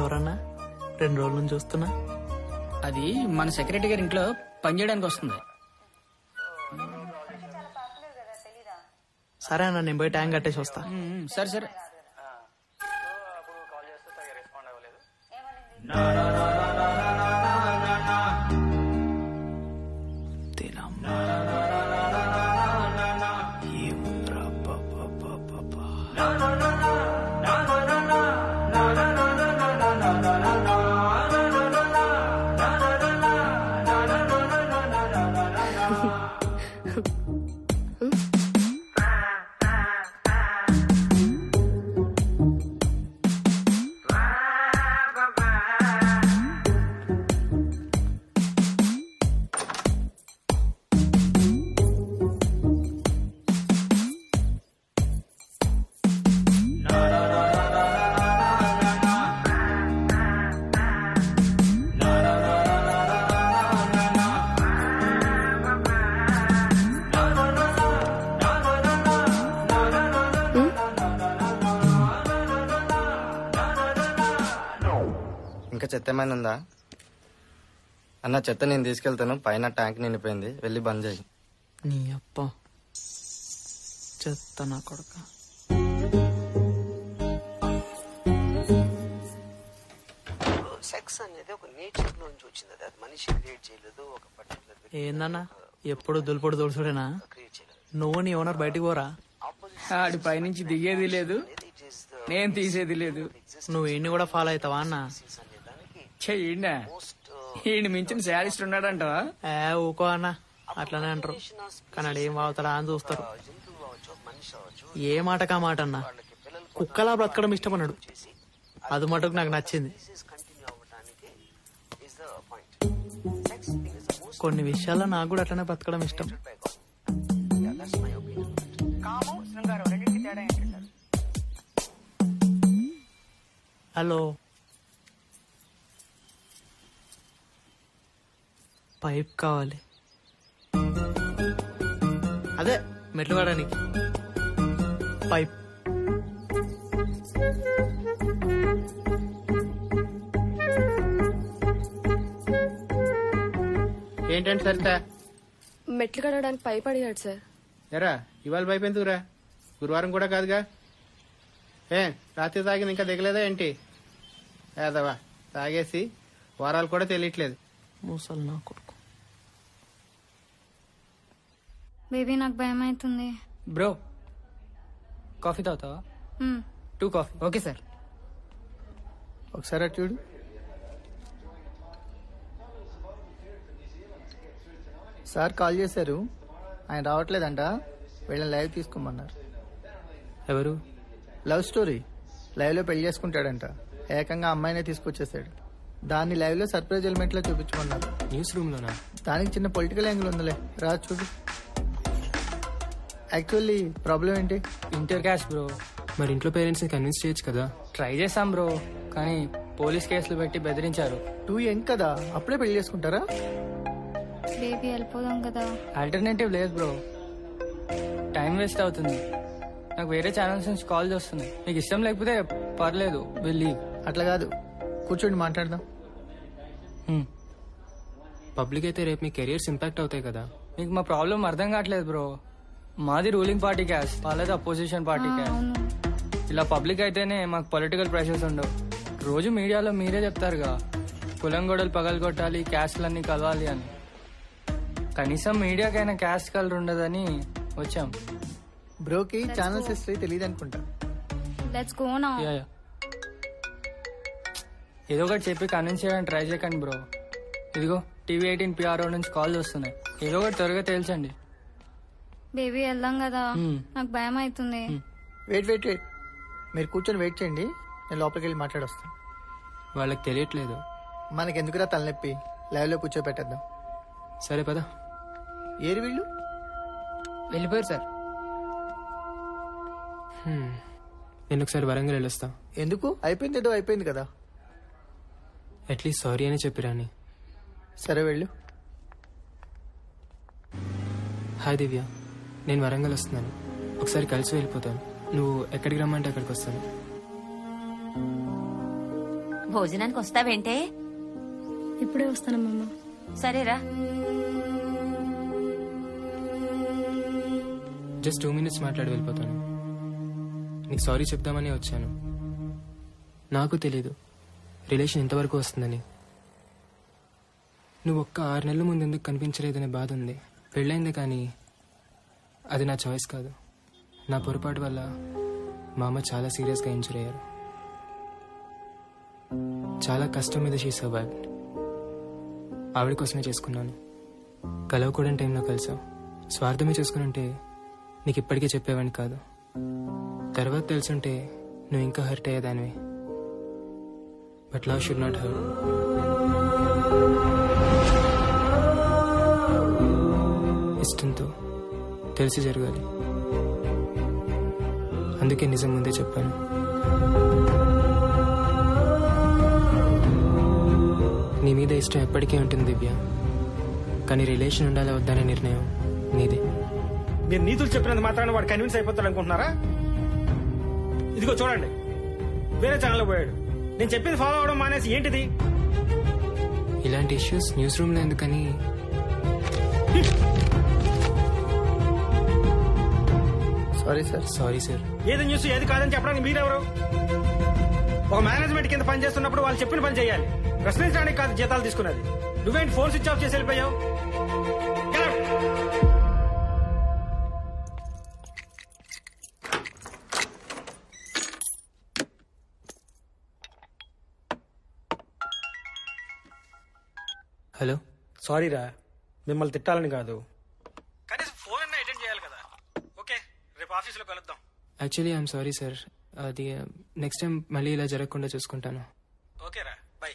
ఎవరన్నా 2 రోజుల నుంచి చూస్తున్నా? అది మన సెక్రటరీ గారి ఇంట్లో పనిచేయడానికి వస్తుంది. సరే అన్న, నేను పోయి ట్యాంక్ కట్టేసి వస్తా. సరే సరే. ఇంకా చెత్త ఏమైనా ఉందా అన్న? చెత్త నేను తీసుకెళ్తాను, పైన ట్యాంక్ నిండిపోయింది, వెళ్ళి బంద్ చేయి. నీ అప్ప చెత్త నా కొడుక. సెక్స్ అనేది ఒక నేచర్ నుంచి వచ్చింది. అది మనిషి క్రియేట్ చేయలేదు. ఒక పర్టికులర్ ఏందన్నా ఎప్పుడు దులుపుడు దొడుచుడేనా? నువ్వు నీ ఓనర్ బయటికి పోరా? ఆడి పైనుంచి దిగేది లేదు, నేను తీసేది లేదు. నువ్వు ఈయన్ని కూడా ఫాలో అవుతావా అన్న? చెయ్యండి. ఈయన మించిన శారీస్ట్ ఉన్నాడంటవా? ఊకో అన్న, అట్లనే అంటారు. కానీ ఆడు ఏం వాగుతాడా అని చూస్తారు. ఏ మాటకా మాట అన్న, కుక్కలా బ్రతకడం ఇష్టమన్నాడు. అది మటుకు నాకు నచ్చింది. కొన్ని విషయాల్లో నాకు కూడా అట్లనే బ్రతకడం ఇష్టం. హలో, పైప్ కావాలి. అదే మెట్లు కాడానికి పైప్. ఏంటంటే సరిత? మెట్లు కడగడానికి పైప్ అడిగాడు సార్. ఎరా ఇవాళ పైప్ ఎందుకురా? గురువారం కూడా కాదుగా. రాత్రి తాగింది ఇంకా దిగలేదా ఏంటి? ఏదవా తాగేసి వారాలు కూడా తెలియట్లేదు. మూసలు నా కొడుకు. బేబీ నాకు భయం అవుతుంది. బ్రో కాఫీ తాగుతావా? 2 కాఫీ. Okay sir. ఒకసారి అటు చూడు. సార్ కాల్ చేశారు, ఆయన రావట్లేదంట. వీళ్ళని లైవ్ తీసుకోమన్నారు. ఎవరు? Love story. లైవ్ లో పెళ్లి చేసుకుంటాడంట. ఏకంగా అమ్మాయినే తీసుకొచ్చేసాడు. దాన్ని లైవ్ లో సర్ప్రైజ్ ఎలిమెంట్ లో చూపించమన్నారు. న్యూస్ రూమ్ లోనా? దానికి చిన్న పొలిటికల్ యాంగిల్ ఉందిలే, రా చూడు. యాక్చువల్లీ ప్రాబ్లం ఏంటి? Inter caste bro. మరి ఇంట్లో పేరెంట్స్ ని కన్విన్స్ చేయొచ్చు కదా. ట్రై చేసాం బ్రో, కానీ పోలీస్ కేసులు పెట్టి బెదిరించారు. 2 యంగ్ కదా, అప్పుడే పెళ్లి చేసుకుంటారా? బేబీ వెళ్ళిపోదాం కదా. ఆల్టర్నేటివ్ లేదు బ్రో, టైం వేస్ట్ అవుతుంది. నాకు వేరే ఛానల్స్ నుంచి కాల్ చేస్తున్నాయి. మీకు ఇష్టం లేకపోతే పర్లేదు, వెళ్ళి. అట్లా కాదు, కూర్చోండి మాట్లాడదాం. పబ్లిక్ అయితే రేపు మీ కెరియర్స్ ఇంపాక్ట్ అవుతాయి కదా. మీకు మా ప్రాబ్లం అర్థం కావట్లేదు బ్రో. మాది రూలింగ్ పార్టీ క్యాస్ట్, వాళ్ళది అపోజిషన్ పార్టీ క్యాస్ట్. ఇలా పబ్లిక్ అయితేనే మాకు పొలిటికల్ ప్రెషర్స్ ఉండవు. రోజు మీడియాలో మీరే చెప్తారుగా, కులం గొడవలు పగలగొట్టాలి, క్యాస్ట్లన్నీ కలవాలి అని. కనీసం మీడియాకైనా క్యాస్ట్ కలర్ ఉండదని వచ్చాం. బ్రోకి ఛానల్స్ హిస్టరీ తెలియదు అనుకుంటా. Let's go now. యా ఏదో ఒకటి చెప్పి కన్విన్స్ చేయడానికి ట్రై చేయకండి బ్రో. ఇదిగో టీవీ 18 PRO నుంచి కాల్ వస్తున్నాయి. ఏదో ఒకటి త్వరగా తేల్చండి. బేబీ వెళ్దాం కదా, నాకు భయం అవుతుంది. వెయిట్ మీరు కూర్చొని వెయిట్ చేయండి, నేను లోపలికి వెళ్ళి మాట్లాడొస్తాను. వాళ్ళకి తెలియట్లేదు. మనకెందుకురా తలనొప్పి, లైవ్ లో కూర్చోబెట్టేద్దాం. సరే పద. ఏరి వీళ్ళు వెళ్ళిపోయారు సార్. నేను ఒకసారి వరంగల్ వెళ్ళొస్తా. ఎందుకు? అయిపోయింది, ఏదో అయిపోయింది కదా. అట్లీస్ట్ సారీ అని చెప్పిరాని. సరే వెళ్ళు. హాయ్ దివ్య, నేను వరంగల్ వస్తున్నాను. ఒకసారి కలిసి వెళ్ళిపోతాను. నువ్వు ఎక్కడికి రమ్మంటే అక్కడికి వస్తాను. భోజనానికి వస్తావేంటే? ఇప్పుడే వస్తానమ్మమ్మ. సరేరా. జస్ట్ 2 minutes మాట్లాడి వెళ్ళిపోతాను. నీకు సారీ చెప్దామని వచ్చాను. నాకు తెలీదు రిలేషన్ ఇంతవరకు వస్తుందని. నువ్వు ఒక్క 6 నెలల ముందు ఎందుకు కనిపించలేదనే బాధ ఉంది. పెళ్ళైంది కానీ అది నా చాయిస్ కాదు. నా పొరపాటు వల్ల మా అమ్మ చాలా సీరియస్గా ఇంజూర్ అయ్యారు. చాలా కష్టం మీద షీ సర్వైవ్డ్. ఆవిడ కోసమే చేసుకున్నాను. కలవకూడని టైంలో కలిసావు. స్వార్థమే చేసుకునంటే నీకు ఇప్పటికే చెప్పేవాడిని కాదు. తర్వాత తెలుసుంటే నువ్వు ఇంకా హర్ట్ అయ్యేదానివి. But love should not hurt. ఇష్టంతో తెలిసి జరగాలి. అందుకే నిజం ముందే చెప్పాను. నీ మీద ఇష్టం ఎప్పటికీ ఉంటుంది దివ్య, కానీ రిలేషన్ ఉండాలా వద్దనే నిర్ణయం నీదే. మీరు నీతులు చెప్పినంత మాత్రాన వాడు కన్విన్స్ అయిపోతాడు అనుకుంటున్నారా? ఇదిగో చూడండి, వేరే ఛానల్లో పోయాడు. నేను చెప్పింది ఫాలో అవడం మానేసి ఏంటిది? ఇలాంటి ఇష్యూస్ న్యూస్ రూమ్ లో ఎందుకని. Sorry sir. ఏది న్యూస్ ఏది కాదని చెప్పడానికి మీరెవరు? ఒక మేనేజ్మెంట్ కింద పని చేస్తున్నప్పుడు వాళ్ళు చెప్పిన పని చేయాలి. ప్రశ్నించడానికి కాదు జీతాలు తీసుకున్నది. నువ్వేంటి ఫోన్ స్విచ్ ఆఫ్ చేసి వెళ్ళిపోయావు? హలో. సారీరా, మిమ్మల్ని తిట్టాలని కాదు, కనీసం ఫోన్ అన్నా అటెండ్ చేయాలి కదా. ఓకే, రేపు ఆఫీసులో కలుద్దాం. Actually I'm sorry sir. అది నెక్స్ట్ టైం మళ్ళీ ఇలా జరగకుండా చూసుకుంటాను. ఓకేరా, బై.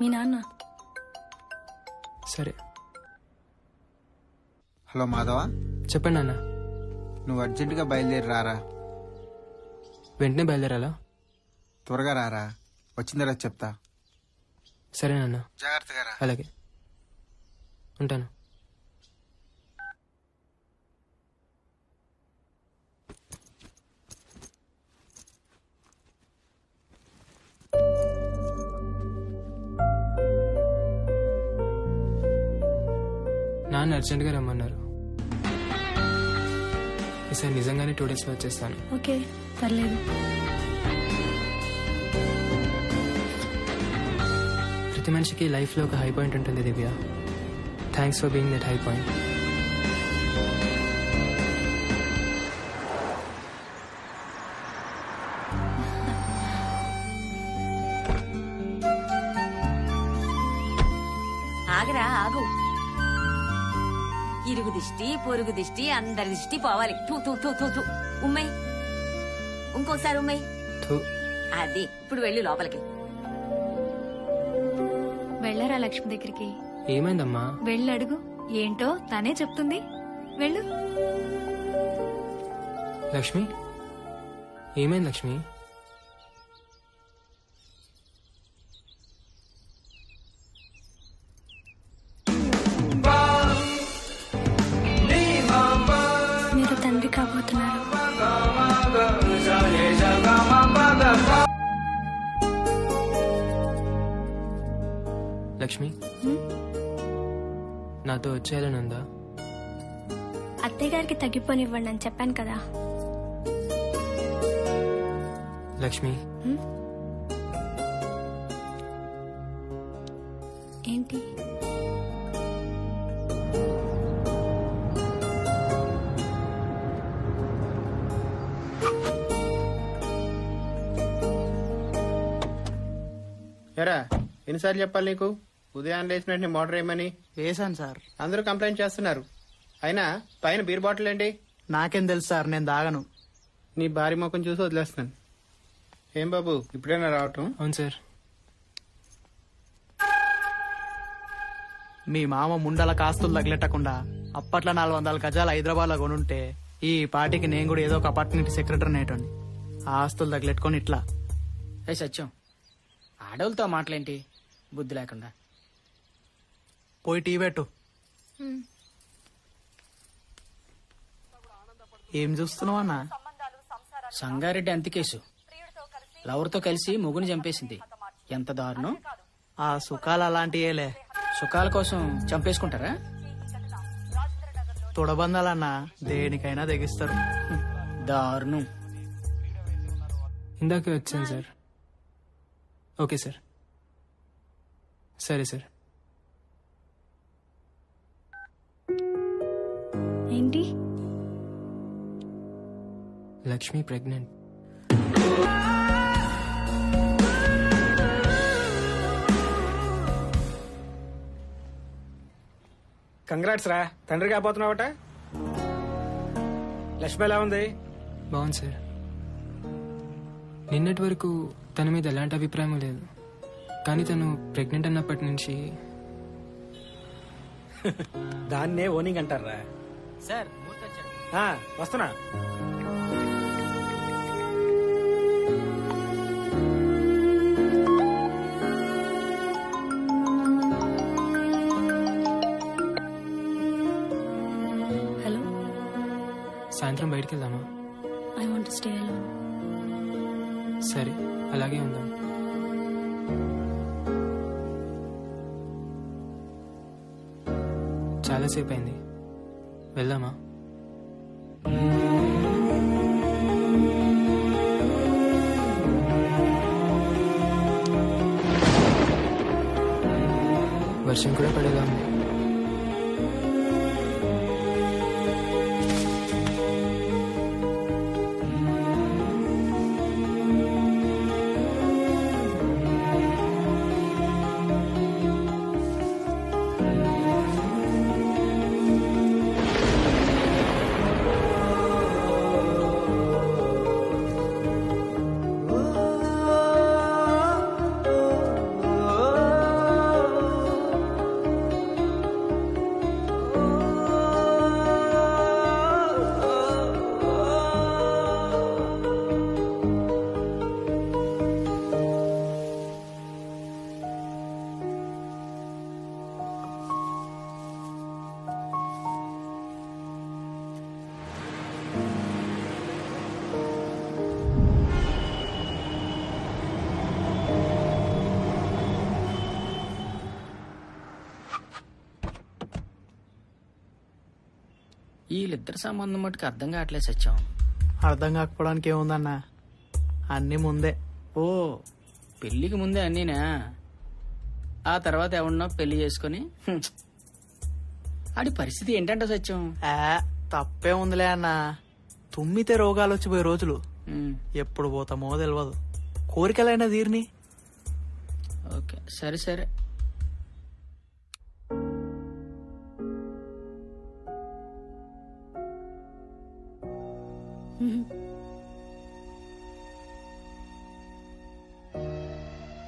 మీ నాన్న. సరే. హలో మాధవ. చెప్పండి నాన్న. నువ్వు అర్జెంటుగా బయలుదేరి రారా. వెంటనే బయలుదేరాలా? త్వరగా రారా, వచ్చిన తర్వాత చెప్తా. సరే నాన్న. జాగ్రత్తగా రా. అలాగే, ఉంటాను. నాన్న అర్జెంట్గా రమ్మన్నారు. ఈసారి నిజంగానే 2 days లో వచ్చేస్తాను. ఓకే, పర్లేదు. ప్రతి మనిషికి లైఫ్లో ఒక హై పాయింట్ ఉంటుంది Divya. Thanks for being that high point. ఆగరా, ఆగు. ఇరుగు దిష్టి, పొరుగు దిష్టి, అందరి దిష్టి పోవాలి. తూ తూ తూ తూ తూ. ఉమ్మై, ఇంకోసారి ఉమ్మై. అది ఇప్పుడు వెళ్ళు లోపలికి. వెళ్ళరా లక్ష్మి దగ్గరికి. ఏమైందమ్మా? వెళ్ళి అడుగు, ఏంటో తనే చెప్తుంది. వెళ్ళు. లక్ష్మి, ఏమైంది లక్ష్మి? మీరు తండ్రి కాబోతున్నారు. లక్ష్మి, నాతో వచ్చేయాలని ఉందా? అత్తయ్య గారికి తగ్గిపోనివ్వండి అని చెప్పాను కదా. లక్ష్మి, ఏంటి? ఎరా ఎన్నిసార్లు చెప్పాలి నీకు ఉదయం లేచిన వెంటనే మోటార్ వేయమని? వేసాను సార్. అందరూ కంప్లైంట్ చేస్తున్నారు. అయినా పైన బీర్ బాటిల్ ఏంటి? నాకేం తెలుసు సార్, నేను దాగను. నీ భారీ ముఖం చూసి వదిలేస్తున్నాను. ఏం బాబు ఇప్పుడైనా రావటం? అవును సార్. మీ మామ ముండల కాస్తులు తగిలెట్టకుండా అప్పట్లో 400 గజాలు హైదరాబాద్ లో కొనుంటే ఈ పార్టీకి నేను కూడా ఏదో ఒక అపార్ట్మెంట్ సెక్రటరీ నేటండి. ఆ ఆస్తులు తగిలెట్టుకొని ఇట్లా. ఏ సత్యం, ఆడవులతో మాటలేంటి బుద్ధి లేకుండా? పోయి టీ పెట్టు. ఏం చూస్తున్నావు అన్న? సంగారెడ్డి అంతికేసు లవర్తో కలిసి మొగుని చంపేసింది. ఎంత దారుణం! ఆ సుఖాలు అలాంటియేలే. సుఖాల కోసం చంపేసుకుంటారా? తొడబందాలన్నా దేనికైనా తెగిస్తారు. దారుణం. ఇందాకే వచ్చాను సార్. Okay sir. సరే సార్. ఏంటి? లక్ష్మి ప్రెగ్నెంట్. కంగ్రాట్స్ రా, తండ్రి కాబోతున్నావట. లక్ష్మి ఎలా ఉంది? బాగుంది సార్. నిన్నటి వరకు తన మీద ఎలాంటి అభిప్రాయం లేదు, కానీ తను ప్రెగ్నెంట్ అన్నప్పటి నుంచి దాన్నే ఓనింగ్ అంటారా? సార్ వస్తున్నా. హలో, సాయంత్రం బయటికి వెళ్దామా? I want to stay alone. సరే, అలాగే ఉందాం. చాలాసేపు అయింది, వెళ్దామా? వర్షం కూడా పడేలా ఉంది. వీళ్ళిద్దరు సంబంధం మటుకు అర్థం కావట్లేదు సత్యం. అర్థం కాకపోవడానికి ఏముందన్నా, అన్ని ముందే. ఓ, పెళ్లికి ముందే అన్నీనా? ఆ తర్వాత ఎవడన్నా పెళ్లి చేసుకుని ఆడి పరిస్థితి ఏంటంట సత్యం? తప్పే ఉందిలే అన్నా. తుమ్మితే రోగాలు వచ్చిపోయే రోజులు ఎప్పుడు పోతామో తెలియదు. కోరికలైనా తీరిని. ఓకే, సరే సరే.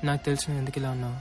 నాకు తెలుసు నువ్వు ఎందుకు ఇలా ఉన్నావు.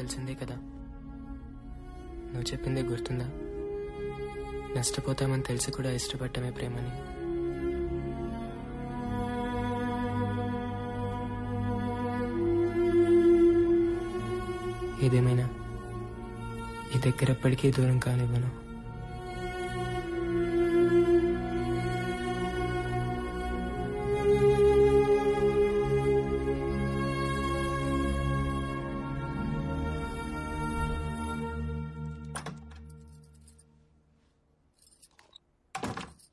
తెలిసిందే కదా. నువ్వు చెప్పిందే గుర్తుందా? నష్టపోతామని తెలిసి కూడా ఇష్టపడటమే ప్రేమని. ఏదేమైనా ఈ దగ్గర ఎప్పటికీ దూరం కానివ్వను.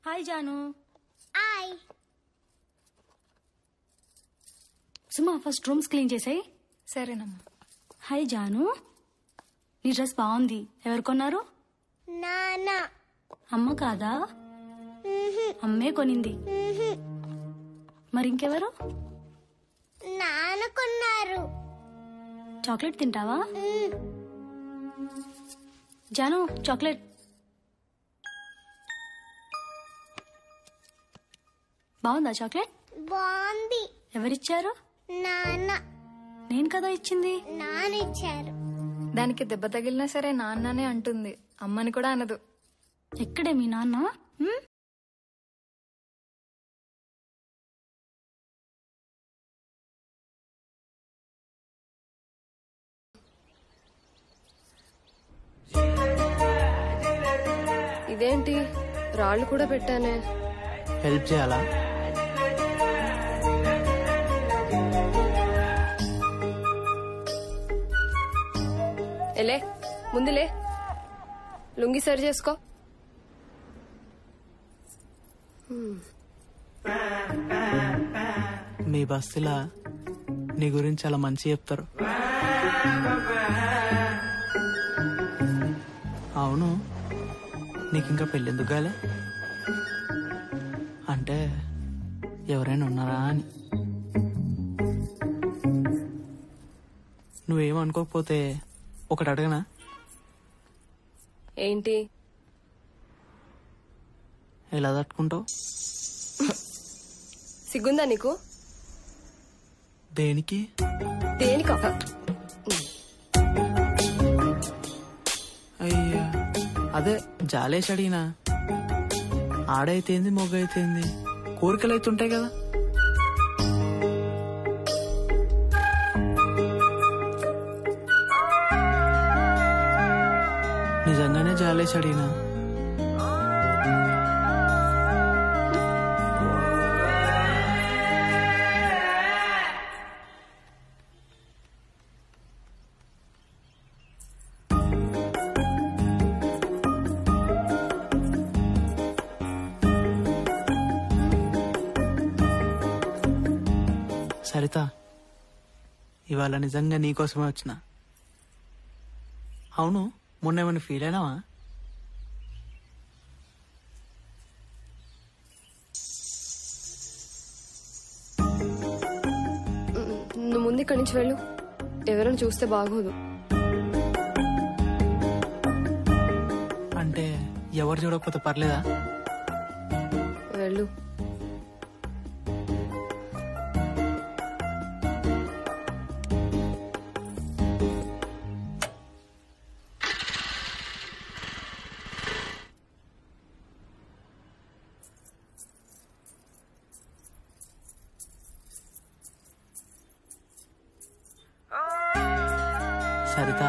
హాయ్ జాను. సుమా ఫస్ట్ రూమ్స్ క్లీన్ చేసాయి. సరేనమ్మా. హాయ్ జాను, నీ డ్రెస్ బాగుంది. ఎవరు కొన్నారు? నానా. అమ్మ కాదా? అమ్మే కొనింది. మరి ఇంకెవరు? నాన్న కొన్నారు. చాక్లెట్ తింటావా? జాను చాక్లెట్. బాగుందా చాక్లెట్? బాగుంది. ఎవరిచ్చారు? నాన్న. నేను కదా ఇచ్చింది. నాన్న ఇచ్చారు. దానికి దెబ్బ తగిలినా సరే నాన్ననే అంటుంది, అమ్మని కూడా అనదు. ఎక్కడే మీ నాన్న? ఇదేంటి రాళ్ళు కూడా పెట్టానే. హెల్ప్ చేయాలా? ఎలే ముందులే, లుంగి సరి చేసుకో. మీ బస్తీలా నీ గురించి చాలా మంచి చెప్తారు. అవును, నీకింకా పెళ్ళెందుకు కాలే? అంటే ఎవరైనా ఉన్నారా అని. నువ్వేమనుకోకపోతే ఒకటి అడగనా? ఏంటి? ఎలా తట్టుకుంటావు? సిగ్గుందా నీకు? దేనికి? దేనికా? అయ్యా, అదే జాలేసి అడిగినా. ఆడైతేంది మొగ్గైతేంది, కోరికలు అయితుంటాయి కదా. నిజంగానే జాలేసి అడిగినా. సరిత, ఇవాళ నిజంగా నీకోసమే వచ్చిన. అవును, మొన్న ఏమైనా ఫీల్ అయినావా? నువ్వు ముందు ఇక్కడి నుంచి వెళ్ళు, ఎవరైనా చూస్తే బాగోదు. అంటే ఎవరు చూడకపోతే పర్లేదా? వెళ్ళు. సరిత,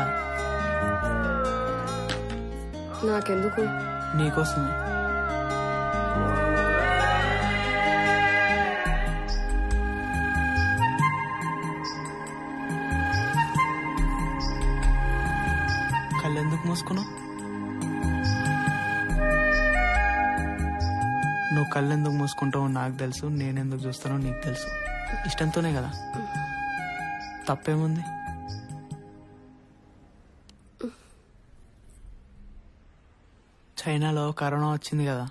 నాకెందుకు? నీకోసమే. కళ్ళెందుకు మూసుకున్నావు? నువ్వు కళ్ళెందుకు మూసుకుంటావో నాకు తెలుసు, నేనెందుకు చూస్తానో నీకు తెలుసు. ఇష్టంతోనే కదా. తప్పేముంది? చైనాలో కరోనా వచ్చింది కదా,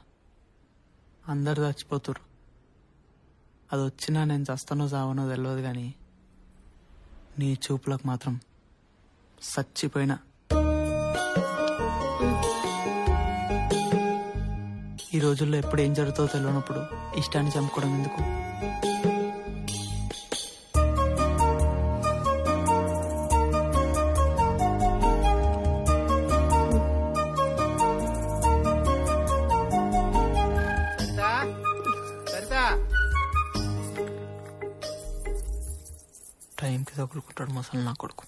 అందరు చచ్చిపోతురు. అది వచ్చినా నేను చస్తానో చావనో తెలియదు, కానీ నీ చూపులకు మాత్రం చచ్చిపోయినా. ఈ రోజుల్లో ఎప్పుడు ఏం జరుగుతుందో తెలియనప్పుడు ఇష్టాన్ని చంపుకోవడం ఎందుకు? తగులుకుంటాడు మసలు నా కొడుకు.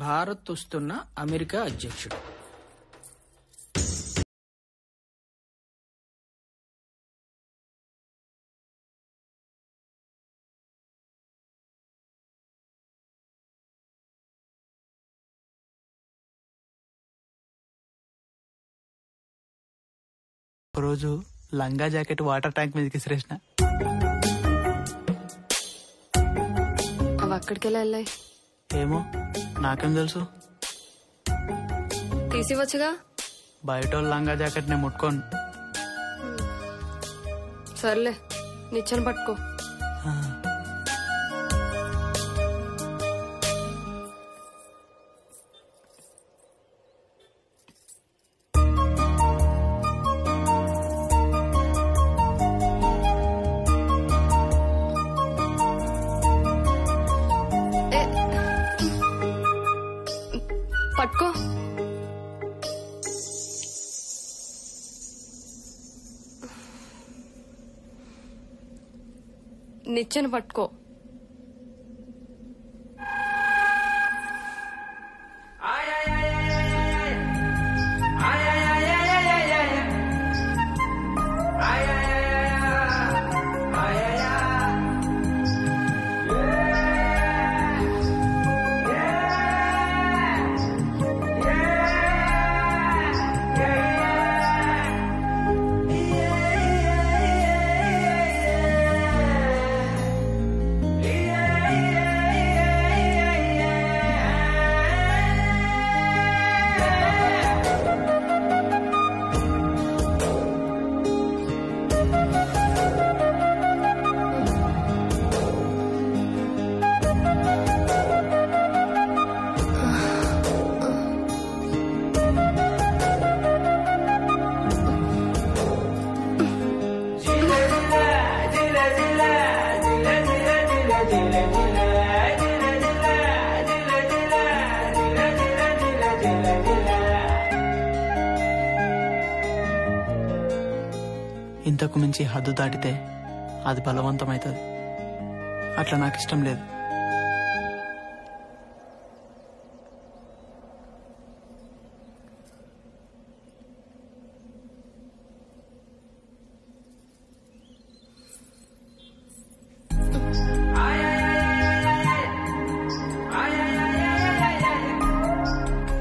భారత్ వస్తున్న అమెరికా అధ్యక్షుడు. ఒకరోజు లంగా జాకెట్ వాటర్ ట్యాంక్ మీదకి విసిరేసిన. అవి అక్కడికి వెళ్ళాయి. ఏమో నాకేం తెలుసు. తీసివచ్చుగా. బయట లంగా జాకెట్ నేను ముట్టుకోను. సర్లే నిచ్చెన పట్టుకో. పట్టుకో. నిచ్చెన పట్టుకో. ఇంతకు మించి హద్దు దాటితే అది బలవంతమవుతుంది. అట్లా నాకు ఇష్టం లేదు.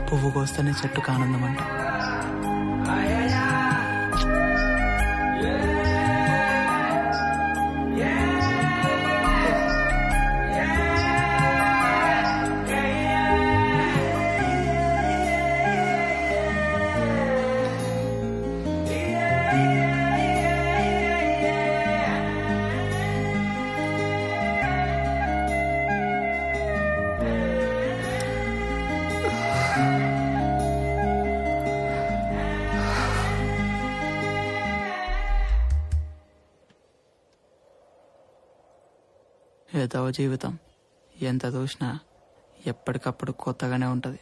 పువ్వు కోస్తేనే చెట్టుకు ఆనందం అంట. ఏదో జీవితం ఎంత చూసినా ఎప్పటికప్పుడు కొత్తగానే ఉంటది.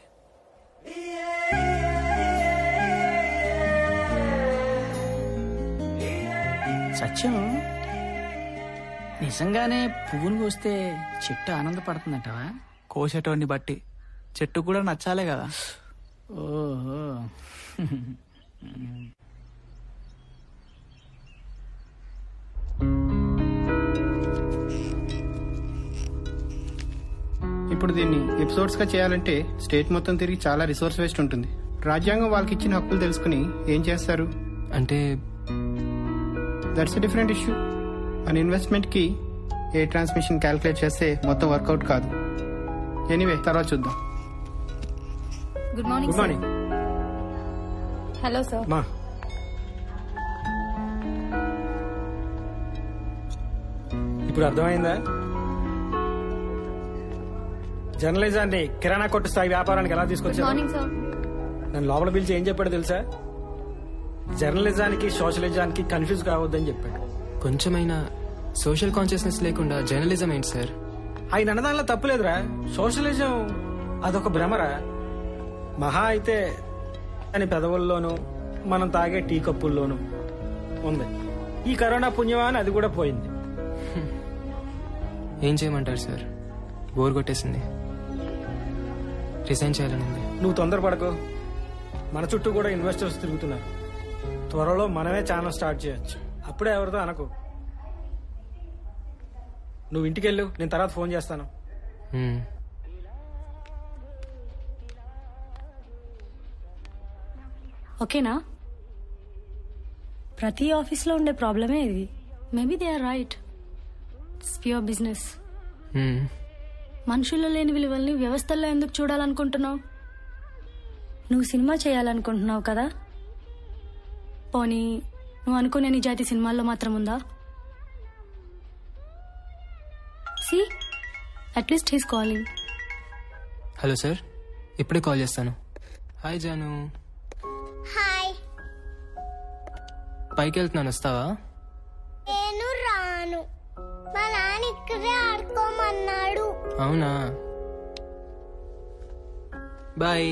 సత్యం నిజంగానే పువ్వును కోస్తే చెట్టు ఆనందపడుతుందంటవా? కోసేటోడిని బట్టి చెట్టు కూడా నచ్చాలే కదా. ఓహో. ఇప్పుడు దీన్ని ఎపిసోడ్స్ గా చేయాలంటే స్టేట్ మొత్తం తిరిగి చాలా రిసోర్స్ వేస్ట్ ఉంటుంది. రాజ్యాంగం వాళ్ళకి ఇచ్చిన హక్కులు తెలుసుకుని ఏం చేస్తారు అంటే దట్స్ ఎ డిఫరెంట్ ఇష్యూ. మన ఇన్వెస్ట్మెంట్ కి ఏ ట్రాన్స్మిషన్ క్యాల్కులేట్ చేస్తే మొత్తం వర్కౌట్ కాదు. ఎనీవే తర్వాత చూద్దాం. Good morning. Good morning. Hello sir. మా ఇప్పుడు అర్థమైందా? జర్నలిజాన్ని కిరాణా కొట్టు స్థాయి వ్యాపారానికి ఎలా తీసుకొచ్చారు? నన్ను లోపల పిలిచి ఏం చెప్పాడు తెలుసా? జర్నలిజానికి సోషలిజానికి కన్ఫ్యూజ్ కావద్దని చెప్పాడు. కొంచెమైనా సోషల్ కాన్షియస్నెస్ లేకుండా జర్నలిజం ఏంటి సార్? ఆయన అన్నదానిలో తప్పులేదురా. సోషలిజం అదొక భ్రమరా. మహా అయితే అని పెదవుల్లోనూ మనం తాగే టీ కప్పుల్లోనూ ఉంది. ఈ కరోనా పుణ్యమా అని అది కూడా పోయింది. ఏం చేయమంటారు సార్? బోర్ కొట్టేసింది. రిజైన్ చేయాలని ఉంది. నువ్వు తొందరపడకు. మన చుట్టూ కూడా ఇన్వెస్టర్స్ తిరుగుతున్నారు. త్వరలో మనమే ఛానల్ స్టార్ట్ చేయొచ్చు. అప్పుడే ఎవరితో అనకు. నువ్వు ఇంటికి వెళ్ళు, నేను తర్వాత ఫోన్ చేస్తాను. ఓకేనా? ప్రతి ఆఫీస్లో ఉండే ప్రాబ్లమే ఇది. Maybe they are right. It's pure business. మనుషుల్లో లేని విలువల్ని వ్యవస్థల్లో ఎందుకు చూడాలనుకుంటున్నావు? నువ్వు సినిమా చేయాలనుకుంటున్నావు కదా, పోనీ నువ్వు అనుకునే నిజాయితీ సినిమాల్లో మాత్రం ఉందా? C at least he's calling. Hello sir, ఇప్పుడే కాల్ చేస్తాను. హాయ్ జాను. హాయ్. పైకి వెళ్తున్నాను, వస్తావా? నేను రాను. మా నాన్న ఇక్కడే ఆడుకోమన్నాడు. అవునా? బాయ్.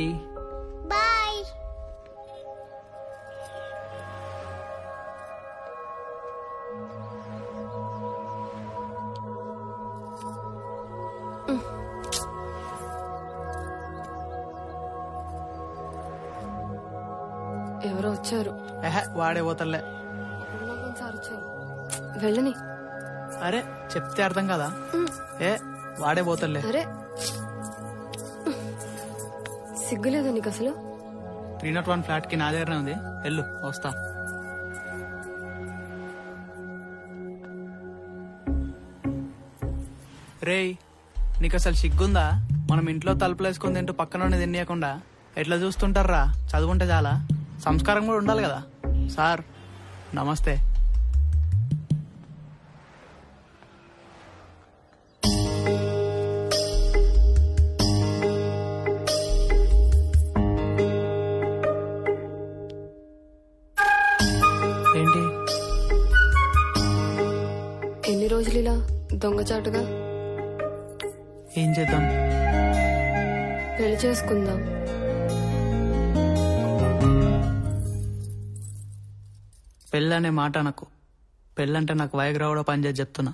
బాయ్. ఎవరో వచ్చారు. వాడే పోతలే. వెళ్ళని. అరే చెప్తే అర్థం కదా. వాడే పోతలే. అరే సిగ్గులేదా నీకు అసలు? 301 ఫ్లాట్ కి నా దగ్గరనే ఉంది, వెళ్ళు, వస్తా. రేయ్, నీకు అసలు సిగ్గుందా? మనం ఇంట్లో తలుపులు వేసుకొని తింటూ పక్కన తినేయకుండా ఎట్లా చూస్తుంటారా? చదువుంటే చాలా, సంస్కారం కూడా ఉండాలి కదా. సార్ నమస్తే. ఏంటి ఎన్ని రోజులు ఇలా దొంగచాటుగా? ఏం చేద్దాం? పెళ్లి చేసుకుందాం. పెళ్ళనే మాట నాకు. పెళ్ళంటే నాకు వైగ్రా కూడా పనిచేసి చెప్తున్నా.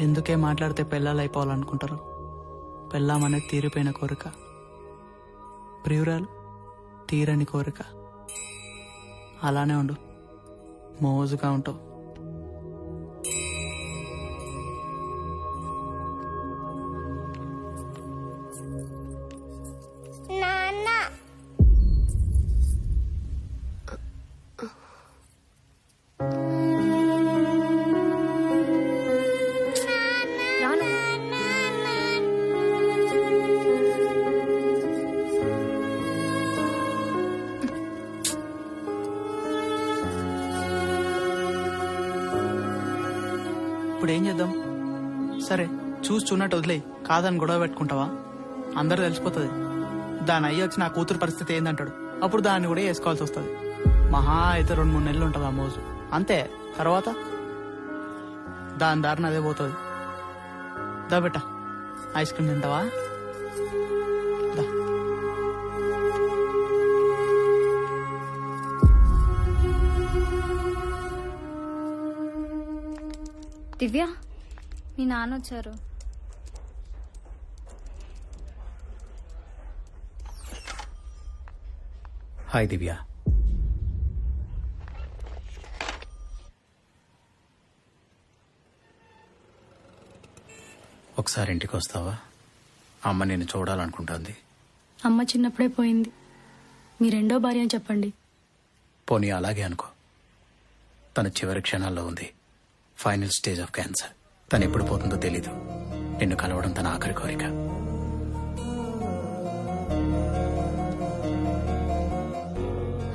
ఎందుకే మాట్లాడితే పెళ్ళాలు అయిపోవాలనుకుంటారు? పెళ్ళామనేది తీరిపోయిన కోరిక, ప్రియురాలు తీరని కోరిక. అలానే ఉండు, మోజుగా ఉంటావు. నాన్న ఇప్పుడు ఏం చేద్దాం? సరే చూసి చూన్నట్టు వదిలేయి. కాదని గొడవ పెట్టుకుంటావా? అందరూ తెలిసిపోతుంది. దాని అయ్యి వచ్చి నా కూతురు పరిస్థితి ఏందంటాడు. అప్పుడు దాన్ని కూడా వేసుకోవాల్సి వస్తుంది. మహా అయితే 2-3 నెలలు ఉంటుంది ఆ మోజు, అంతే. తర్వాత దాని దారిని అదే పోతుంది. దా బెట్ట, ఐస్ క్రీమ్ తింటావా? దా. దివ్య, మీ నాన్న వచ్చారు. హాయ్ దివ్య. ఒకసారి ఇంటికి వస్తావా? అమ్మ నిన్ను చూడాలనుకుంటుంది. అమ్మ చిన్నప్పుడే పోయింది. మీ రెండో భార్య అని చెప్పండి. పోనీ అలాగే అనుకో. తన చివరి క్షణాల్లో ఉంది. Final stage of cancer. తను ఎప్పుడు పోతుందో తెలీదు. నిన్ను కలవడం తన ఆఖరి కోరిక.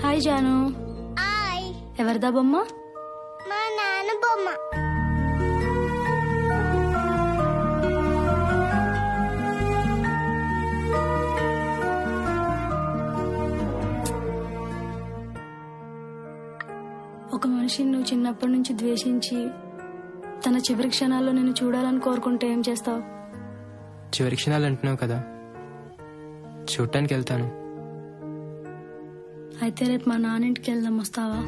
హాయ్ జాను. హాయ్. ఎవరిదా బొమ్మ? మా నాన్న బొమ్మ. ఒక మనిషిని నువ్వు చిన్నప్పటి నుంచి ద్వేషించి తన చివరి క్షణాల్లో నిన్ను చూడాలని కోరుకుంటే ఏం చేస్తావు? చివరి క్షణాలు అంటున్నావు కదా, చూడటానికి వెళ్తాను. అయితే రేపు మా నాన్నింటికి వెళ్దాం, వస్తావా?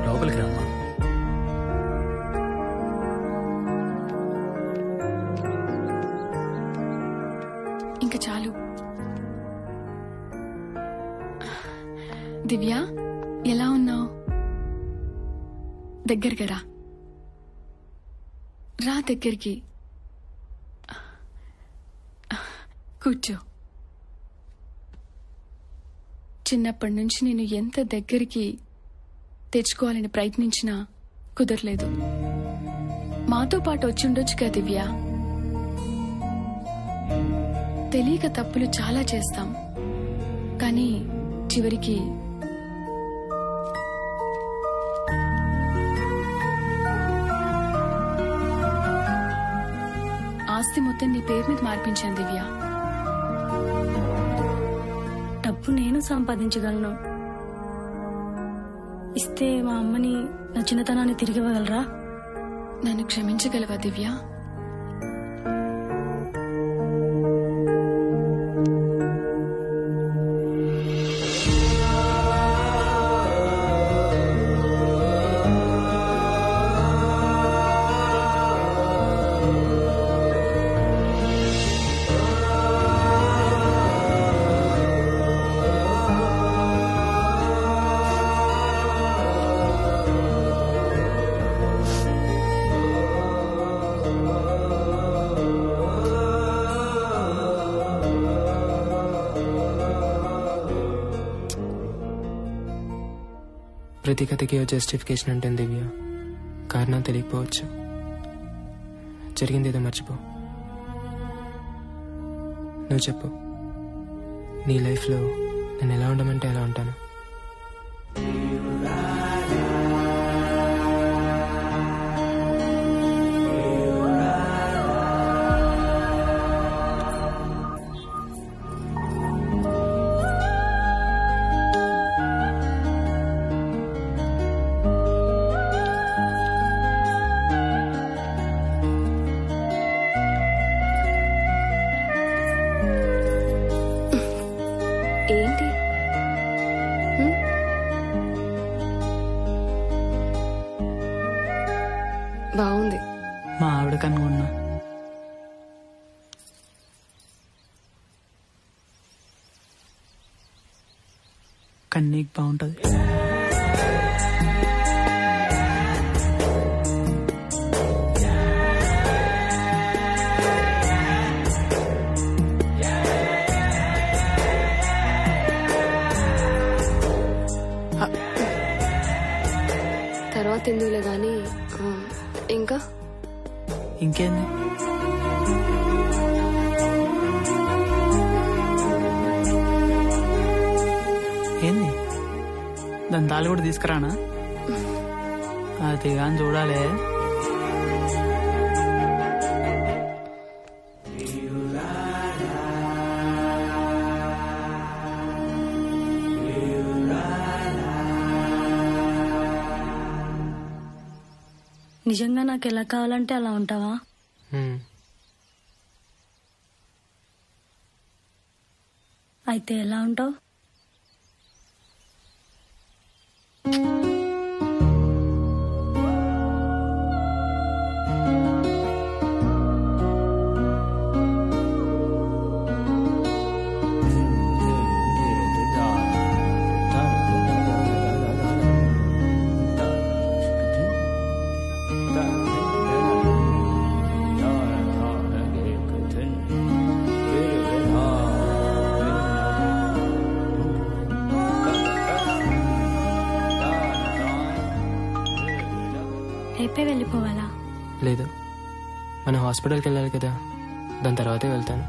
లోపలికి రమ్మా. ఇంకా చాలు. దివ్య, ఎలా ఉన్నావు? దగ్గరికి రా. రా దగ్గరికి. కూర్చో. చిన్నప్పటి నుంచి నేను ఎంత దగ్గరికి తెచ్చుకోవాలని ప్రయత్నించినా కుదరలేదు. మాతో పాటు వచ్చి ఉండొచ్చు కదా దివ్య. తెలియక తప్పులు చాలా చేస్తాం, కానీ చివరికి ఆస్తి మొత్తం నీ పేరు మీద మార్పించాను దివ్య. డబ్బు నేను సంపాదించగలను. ఇస్తే మా అమ్మని నా చిన్నతనాన్ని తిరిగి ఇవ్వగలరా? నన్ను క్షమించగలవా దివ్య? ప్రతి కథకి ఓ జస్టిఫికేషన్ ఉంటుంది దివ్య. కారణం తెలియకపోవచ్చు. జరిగిందేదో మర్చిపో. నువ్వు చెప్పు, నీ లైఫ్లో నేను ఎలా ఉండమంటే ఎలా ఉంటాను. ఏంటి? బాగుంది. మా ఆవిడ కనుగొన్నా. కన్నీకి బాగుంటది. తర్వాత ఎందుకులే గాని ఇంకా ఇంకేంది? ఏంది? దాని తాళి కూడా తీసుకురానా? అది కానీ చూడాలి. నిజంగా నాకు ఎలా కావాలంటే అలా ఉంటావా? అయితే ఎలా ఉంటావు? వెళ్ళిపోవాలా? లేదు, మనం హాస్పిటల్కి వెళ్ళాలి కదా, దాని తర్వాతే వెళ్తాను.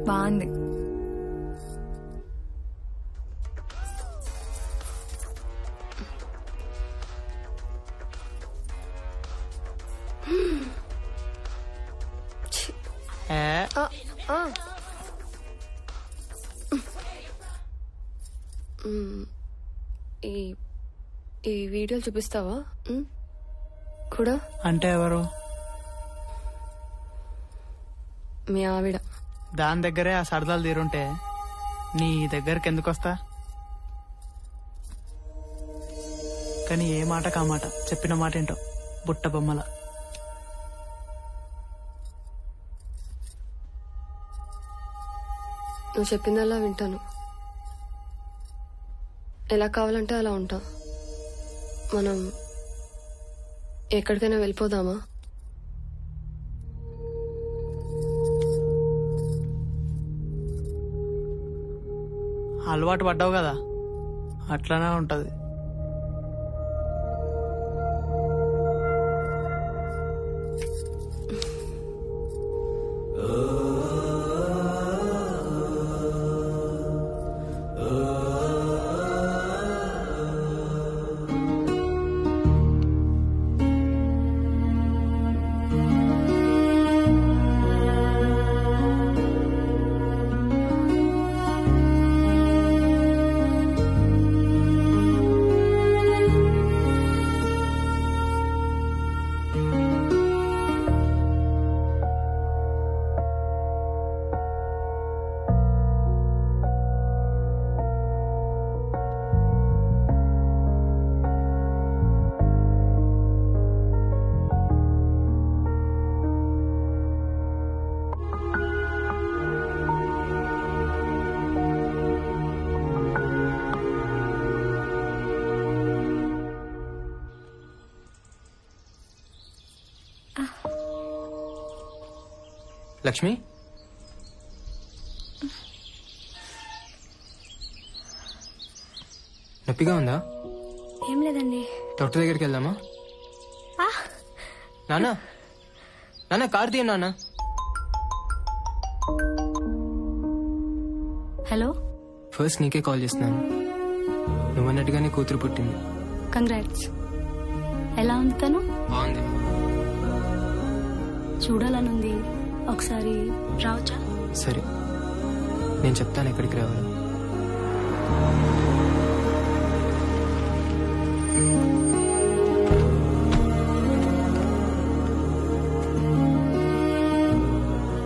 బాగుంది. ఈ వీడియోలు చూపిస్తావా కూడా? అంటే ఎవరు? మీ ఆవిడ. దాని దగ్గరే ఆ సరదాలు తీరుంటే నీ దగ్గరికి ఎందుకు వస్తా? కానీ ఏ మాట కామాట చెప్పిన మాట ఏంటో బుట్ట బొమ్మల. నువ్వు చెప్పిందల్లా వింటాను. ఎలా కావాలంటే అలా ఉంటా. మనం ఎక్కడికైనా వెళ్ళిపోదామా? అలవాటు పడ్డావు కదా, అట్లానే ఉంటది. లక్ష్మి, నొప్పిగా ఉందా? ఏం లేదండి. డాక్టర్ దగ్గరికి వెళ్దామా? నాన్న నాన్న కార్ తీయ నాన్న. హలో, ఫస్ట్ నీకే కాల్ చేస్తున్నాను. నువ్వన్నట్టుగానే కూతురు పుట్టింది. కంగ్రాట్స్. ఎలా ఉంది తను? బాగుంది. చూడాలనుంది, ఒకసారి రావచ్చా? సరే, నేను చెప్తాను ఎక్కడికి రావాలి.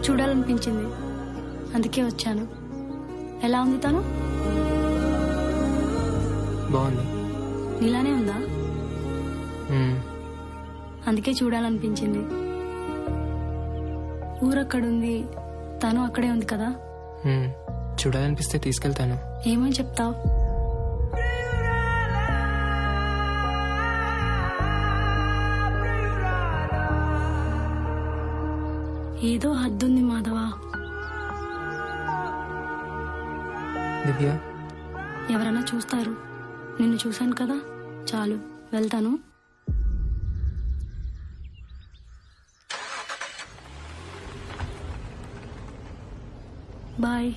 చూడాలనిపించింది, అందుకే వచ్చాను. ఎలా ఉంది తను? బాగుంది. నీలానే ఉందా? అందుకే చూడాలనిపించింది. ఊరక్కడుంది, తను అక్కడే ఉంది కదా. చూడాలనిపిస్తే తీసుకెళ్తాను. ఏమని చెప్తావు? ఏదో హద్దుంది మాధవా. దివ్య, ఎవరైనా చూస్తారు. నిన్ను చూశాను కదా, చాలు, వెళ్తాను. బాయ్.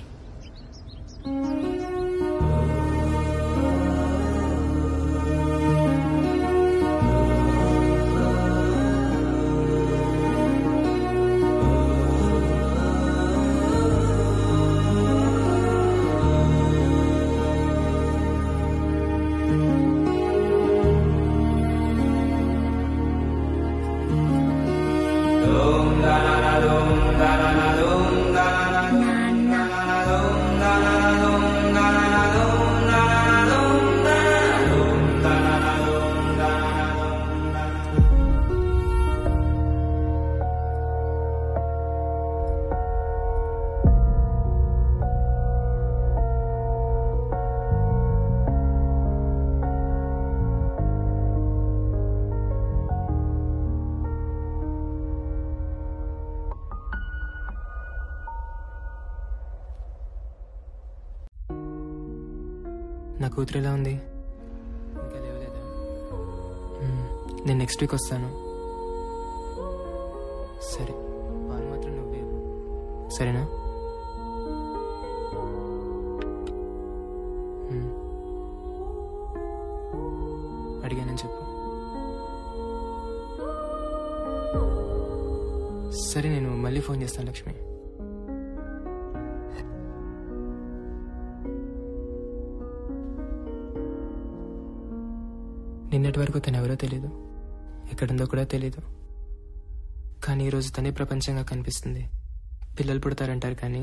నా కూతురు ఎలా ఉంది? ఇంకా లేవలేదా? నేను నెక్స్ట్ వీక్ వస్తాను. సరే, పాలు మాత్రం నువ్వే ఇవ్వు. సరేనా? అడిగానని చెప్పు. సరే, నేను మళ్ళీ ఫోన్ చేస్తాను లక్ష్మి. నిన్నటి వరకు తను ఎవరో తెలీదు, ఎక్కడుందో కూడా తెలీదు. కానీ ఈరోజు తనే ప్రపంచంగా కనిపిస్తుంది. పిల్లలు పుడతారంటారు కానీ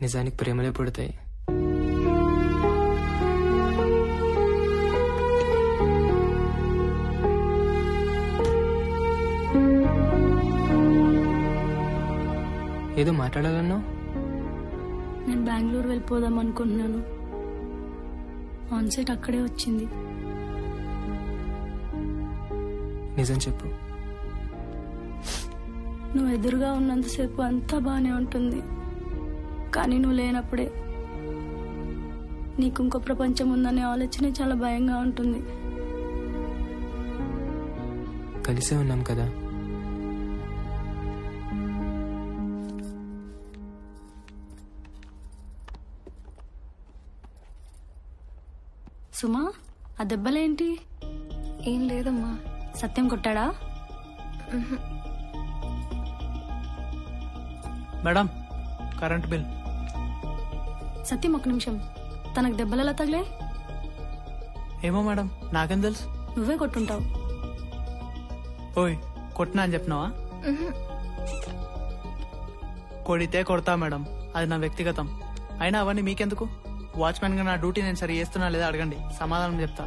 నిజానికి ప్రేమలే పుడతాయి. ఏదో మాట్లాడాలన్నావు? నేను బెంగళూరు వెళ్ళిపోదాం అనుకుంటున్నాను. ఆన్సెట్ అక్కడే వచ్చింది. నిజం చెప్పు. నువ్వు ఎదురుగా ఉన్నంతసేపు అంతా బానే ఉంటుంది, కానీ నువ్వు లేనప్పుడే నీకు ఇంకో ప్రపంచం ఉందనే ఆలోచన చాలా భయంగా ఉంటుంది. కలిసే ఉన్నాం కదా. సుమా, ఆ దెబ్బలేంటి? ఏం లేదమ్మా. సత్యం కొట్టాడా? Madam, current bill. సత్యం, ఒక నిమిషం. తనకు దెబ్బలు ఎలా తగిలే? ఏమో మేడం, నాకేం తెలుసు. నువ్వే కొట్టుంటావు. ఓయ్, కొట్టినా అని చెప్పినావా? కొడితే కొడతా మేడం, అది నా వ్యక్తిగతం. అయినా అవన్నీ మీకెందుకు? వాచ్మెన్ గా నా డ్యూటీ నేను సరి చేస్తున్నా లేదా అడగండి, సమాధానం చెప్తా.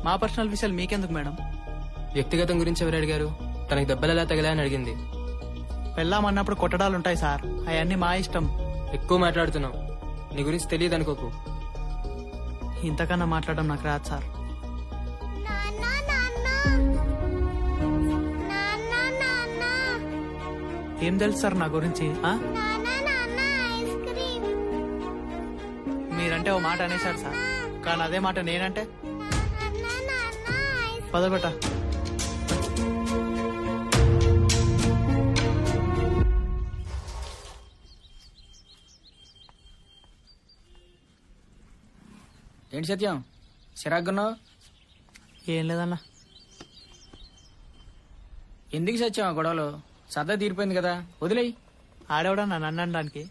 మా పర్సనల్ విషయాలు మీకెందుకు మేడం? వ్యక్తిగతం గురించి ఎవరు అడిగారు? తనకి దెబ్బలు ఎలా తగిలా అని అడిగింది. పెళ్ళామన్నప్పుడు కొట్టడాలుంటాయి సార్, అవన్నీ మా ఇష్టం. ఎక్కువ మాట్లాడుతున్నావు. నీ గురించి తెలియదు అనుకోకు. ఇంతకన్నా మాట్లాడడం నాకు రాదు సార్. ఏం తెలుసు సార్ నా గురించి? మీరంటే ఓ మాట అనేశారు సార్, కానీ అదే మాట నేనంటే పదబెట్ట. ఏంటి సత్యం చిరాకున్నావు? ఏం లేదన్నా. ఎందుకు సత్యం ఆ గొడవలు? సరదా తీరిపోయింది కదా, వదిలేయి. ఆడేవడన్నా నన్ను అనడానికి?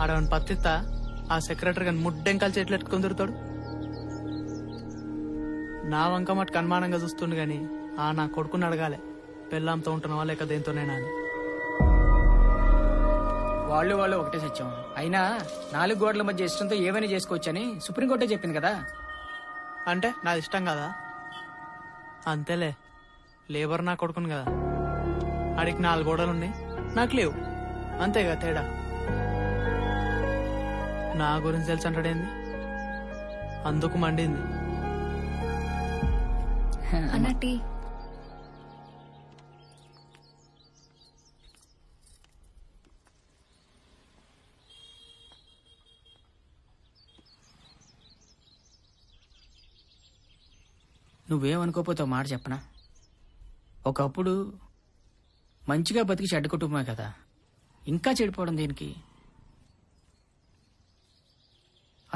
ఆడవని పత్తిస్తా ఆ సెక్రటరీ గాని ముడ్డెంకాలు చేతులు ఎట్టుకొని తిరుగుతాడు. నా వంక మటుకు అనుమానంగా చూస్తుండు గాని నా కొడుకుని అడగాలి, పెళ్ళాంతో ఉంటున్నావా లేక దేంతోనేనా అని. వాళ్ళు ఒకటే సత్యం. అయినా 4 గోడల మధ్య ఇష్టంతో ఏమైనా చేసుకోవచ్చని సుప్రీంకోర్టే చెప్పింది కదా. అంటే నాది ఇష్టం కదా? అంతేలే, లేబర్ నా కొడుకుని కదా. ఆడికి 4 గోడలున్నాయి, నాకు లేవు, అంతేగా తేడా. నా గురించి తెలుసు అంటాడేంది? అందుకు మండింది. అన్నటి నువ్వేమనుకోపోతే మాట చెప్పనా, ఒకప్పుడు మంచిగా బతికి చెడ్డ కుటుంబమే కదా, ఇంకా చెడిపోవడం దేనికి?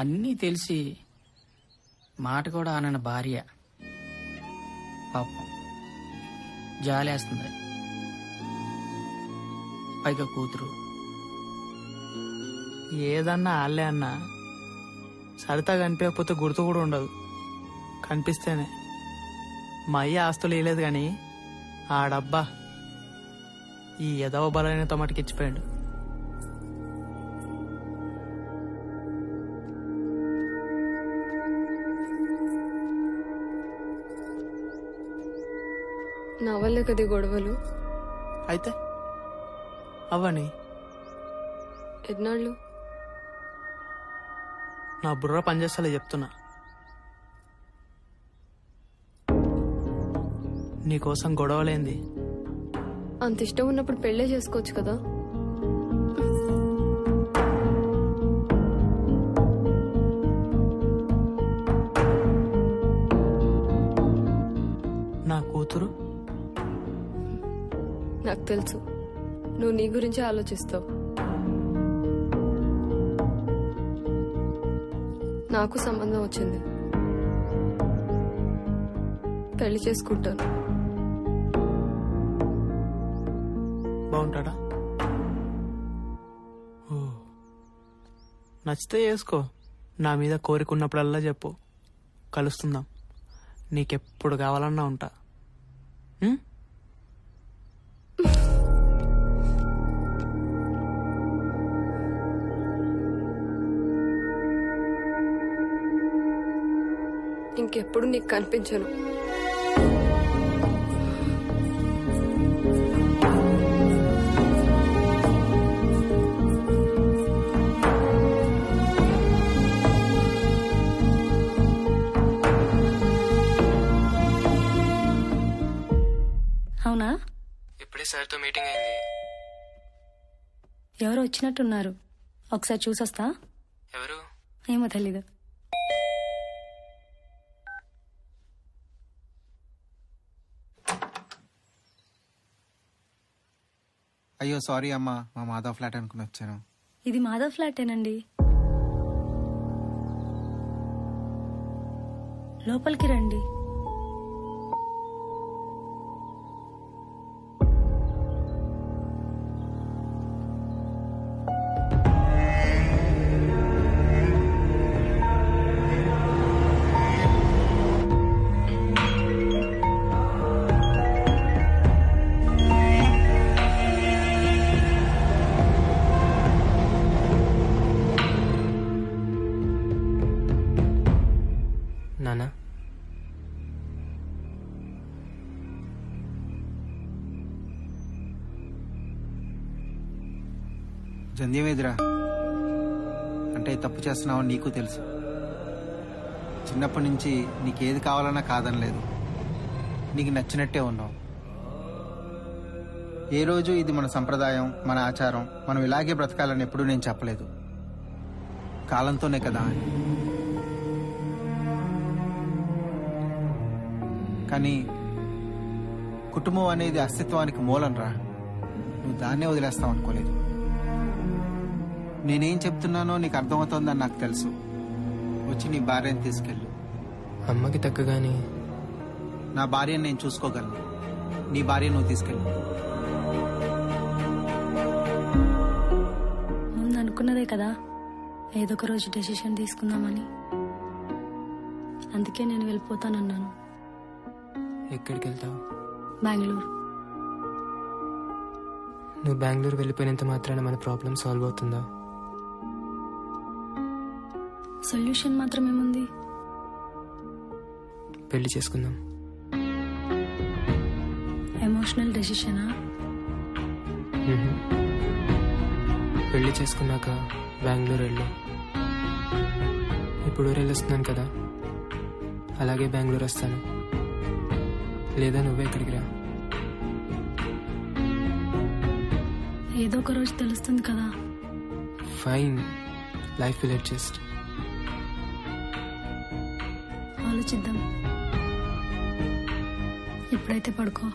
అన్నీ తెలిసి మాట కూడా అనన్న భార్య పాపం జాలేస్తుంది. పైగా కూతురు. ఏదన్నా ఆళ్ళే అన్నా సరితా కనిపించకపోతే గుర్తు కూడా ఉండదు, కనిపిస్తేనే. మా అయ్య ఆస్తులు వేయలేదు కానీ ఆడబ్బా ఈ ఎదవ బలైనతో మటుకిచ్చిపోయాడు. నా వల్లే కదా గొడవలు. అయితే అవని ఎన్నాళ్ళు నా బుర్ర పనిచేస్తలే చెప్తున్నా. నీకోసం గొడవలేంది. అంత ఇష్టం ఉన్నప్పుడు పెళ్ళే చేసుకోవచ్చు కదా. నా కూతురు నాకు తెలుసు, నువ్వు నీ గురించి ఆలోచిస్తావు. నాకు సంబంధం వచ్చింది, పెళ్లి చేసుకుంటాను. బాగుంటాడా? ఓ, నచ్చితే చేసుకో. నా మీద కోరికున్నప్పుడల్లా చెప్పు, కలుస్తుందాం. నీకెప్పుడు కావాలన్నా ఉంటా. ఉం? ఇంకెప్పుడు నీకు కనిపించను. అవునా? ఇప్పుడే సార్తో మీటింగ్ అయింది. ఎవరో వచ్చినట్టున్నారు, ఒకసారి చూసొస్తా. ఎవరు? ఏమో తెలీదు. అయ్యో సారీ అమ్మా, మా మాధవ్ ఫ్లాట్ అనుకుని వచ్చాను. ఇది మాధవ్ ఫ్లాటేనండి. లోపలికి రండి. నానా, జంధ్యమేదిరా అంటే తప్పు చేస్తున్నావని నీకు తెలుసు. చిన్నప్పటి నుంచి నీకేది కావాలన్నా కాదనలేదు, నీకు నచ్చినట్టే ఉన్నావు. ఏ రోజు ఇది మన సంప్రదాయం, మన ఆచారం, మనం ఇలాగే బ్రతకాలని ఎప్పుడూ నేను చెప్పలేదు. కాలంతోనే కదా. కానీ కుటుంబం అనేది అస్తిత్వానికి మూలం రా. నువ్వు దాన్నే వదిలేస్తావు అనుకోలేదు. నేనేం చెప్తున్నానో నీకు అర్థమవుతోందని నాకు తెలుసు. వచ్చి నీ భార్యను తీసుకెళ్ళు. అమ్మకి తగ్గగానే నా భార్యను నేను చూసుకోగలను, నీ భార్య నువ్వు తీసుకెళ్ళు. ముందు అనుకున్నదే కదా ఏదో ఒక రోజు డెసిషన్ తీసుకుందామని. అందుకే నేను వెళ్ళిపోతానన్నాను. ఎక్కడికి వెళ్తావు? బెంగళూరు. నువ్వు బెంగళూరు వెళ్ళిపోయినంత మాత్రాన మన ప్రాబ్లం సాల్వ్ అవుతుందా? సొల్యూషన్ మాత్రం ఏముంది? పెళ్లి చేసుకుందాం. ఎమోషనల్ డెసిషనా? పెళ్లి చేసుకున్నాక బెంగళూరు వెళ్ళు. ఇప్పుడు ఊరెళ్ళొస్తున్నాను కదా, అలాగే బెంగళూరు వస్తాను. లేదా నువ్వే ఇక్కడికి రా. ఏదో ఒక రోజు తెలుస్తుంది కదా. Fine, life will adjust. ఆలోచిద్దాం. ఇప్పుడైతే పడుకో.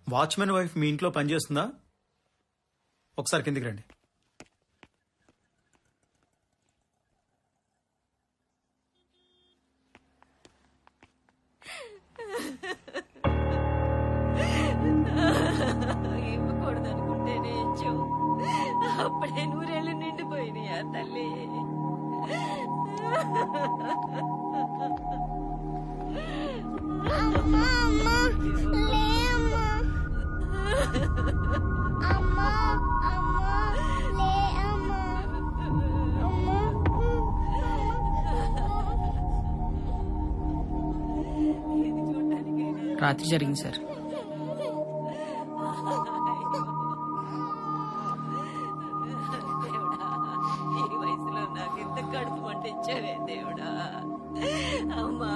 వాచ్మెన్ వైఫ్ మీ ఇంట్లో పనిచేస్తుందా? ఒకసారి కిందికి రండి. ఇవ్వకూడదనుకుంటేనే ఇచ్చావు. అప్పుడే 100 ఏళ్ళు నిండిపోయినాయా తల్లి? అమ్మా అమ్మా లే అమ్మా అమ్మా అమ్మా లే అమ్మా అమ్మా. రాత్రి జరిగింది సార్. ఈ వయసులో నాకు ఇంత కడుపు పండించావే దేవుడా. అమ్మా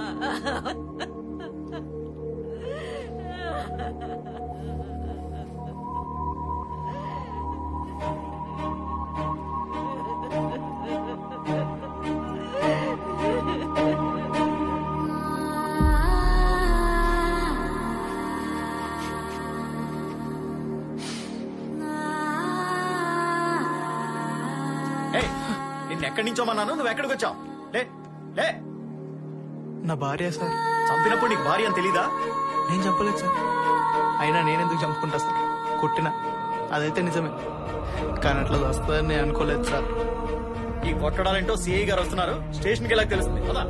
ఎక్కడి నుంచోమన్నాను, నువ్వు ఎక్కడికి వచ్చావు? లే లే. నా భార్య సార్. చంపినప్పుడు నీకు భార్య అని తెలీదా? నేను చంపలేదు సార్. అయినా నేనెందుకు చంపుకుంటా సార్? కొట్టినా అదైతే నిజమే, కానీ అట్లా వస్తుందని నేను అనుకోలేదు సార్. ఈ కొట్టడాలేంటో సిఐ గారు వస్తున్నారు, స్టేషన్కి వెళ్ళాక తెలుస్తుంది కదా.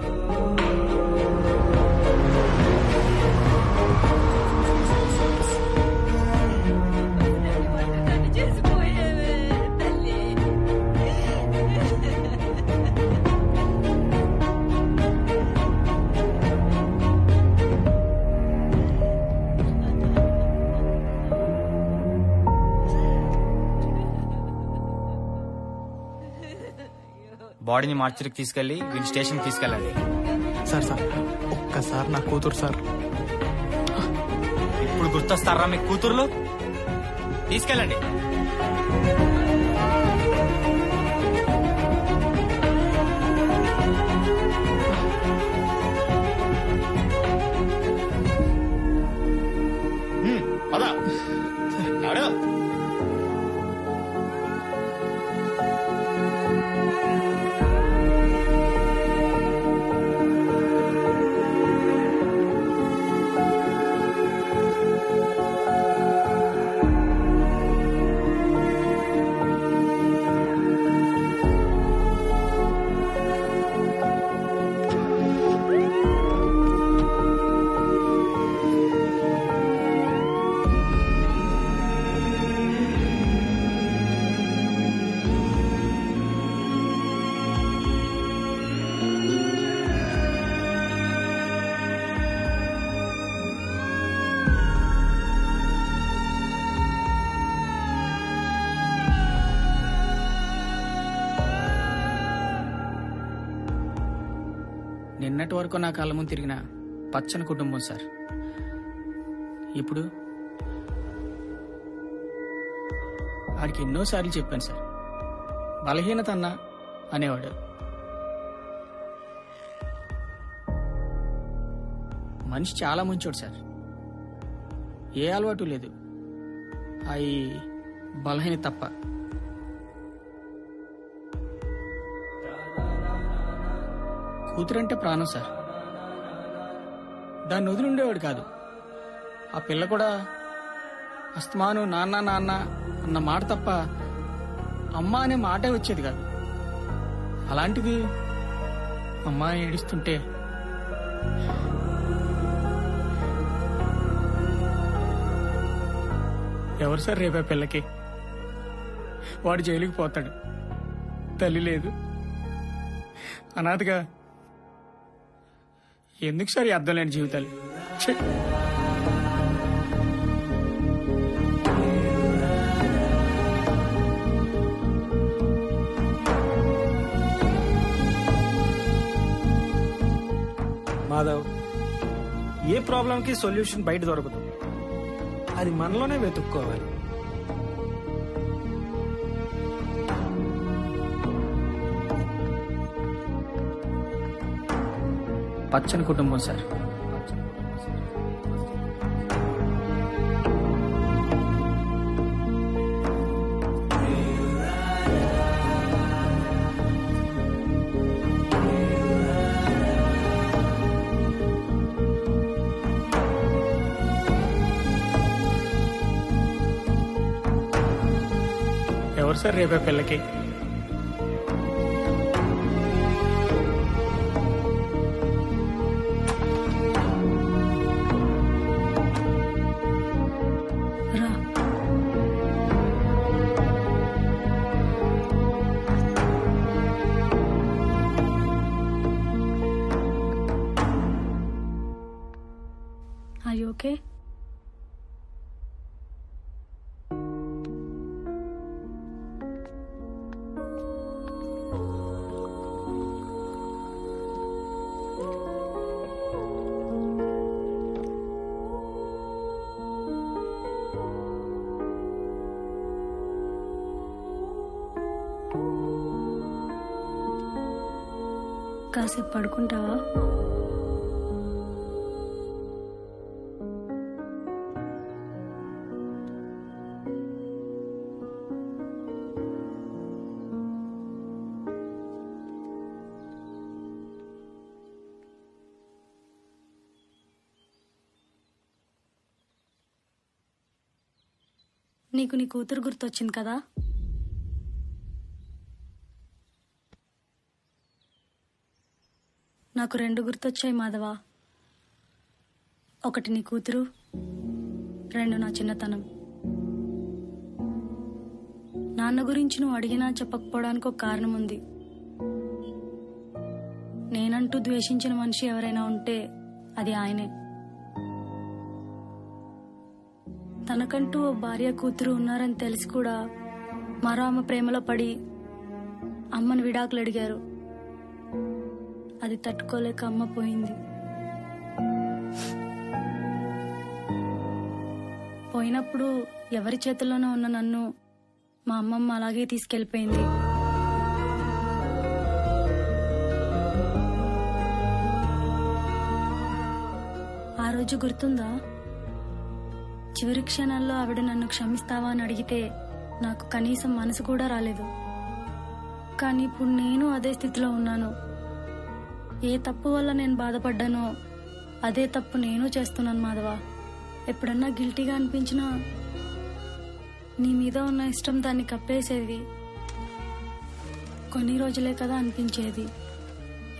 చేసిపోయావే తల్లి. బాడీని మార్చికి తీసుకెళ్లి వీళ్ళు స్టేషన్ తీసుకెళ్ళండి. సార్ సార్ ఒక్కసారి నా కూతురు సార్. ఇప్పుడు గుర్తొస్తారా మీ కూతురులో? తీసుకెళ్ళండి. పదా నిన్నటి వరకు నా కళ్ళ ముందు తిరిగిన పచ్చని కుటుంబం సార్. ఇప్పుడు వాడికి ఎన్నోసార్లు చెప్పాను సార్, బలహీనత అన్నా అనేవాడు. మనిషి చాలా మంచోడు సార్, ఏ అలవాటు లేదు, అవి బలహీనత తప్ప. కూతురంటే ప్రాణం సార్, దాన్ని వదిలి ఉండేవాడు కాదు. ఆ పిల్ల కూడా అస్తమాను నాన్న నాన్న అన్న మాట తప్ప అమ్మ అనే మాటే వచ్చేది కాదు. అలాంటిది అమ్మ ఏడుస్తుంటే ఎవరు సార్ రేపే పిల్లకి? వాడు జైలుకి పోతాడు, తల్లి లేదు, అనాథగా. ఎందుకు సార్ అర్థం లేని జీవితాలు? ఛీ! మాధవ్, ఏ ప్రాబ్లంకి సొల్యూషన్ బయట దొరకదు, అది మనలోనే వెతుక్కోవాలి. పచ్చని కుటుంబం సార్. ఎవరు సార్ రేపే పిల్లకి? రా. Are you okay? కాసేపు పడుకుంటావా? నీకు నీ కూతురు గుర్తొచ్చింది కదా? నాకు 2 గుర్తొచ్చాయి మాధవ. ఒకటి నీ కూతురు, 2 నా చిన్నతనం. నాన్న గురించి నువ్వు అడిగినా చెప్పకపోవడానికి ఒక కారణం ఉంది. నేనంటూ ద్వేషించిన మనిషి ఎవరైనా ఉంటే అది ఆయనే. తనకంటూ ఓ భార్య కూతురు ఉన్నారని తెలిసి కూడా మరో ఆమె ప్రేమలో పడి అమ్మని విడాకులు అడిగారు. అది తట్టుకోలేక అమ్మ పోయింది. పోయినప్పుడు ఎవరి చేతుల్లోనూ ఉన్న నన్ను మా అమ్మమ్మ అలాగే తీసుకెళ్లిపోయింది. ఆ రోజు గుర్తుందా? చివరి క్షణాల్లో ఆవిడ నన్ను క్షమిస్తావా అని అడిగితే నాకు కనీసం మనసు కూడా రాలేదు. కానీ ఇప్పుడు నేను అదే స్థితిలో ఉన్నాను. ఏ తప్పు వల్ల నేను బాధపడ్డానో అదే తప్పు నేను చేస్తున్నాను మాధవ. ఎప్పుడన్నా గిల్టీగా అనిపించినా నీ మీద ఉన్న ఇష్టం దాన్ని కప్పేసేది. కొన్ని రోజులే కదా అనిపించేది.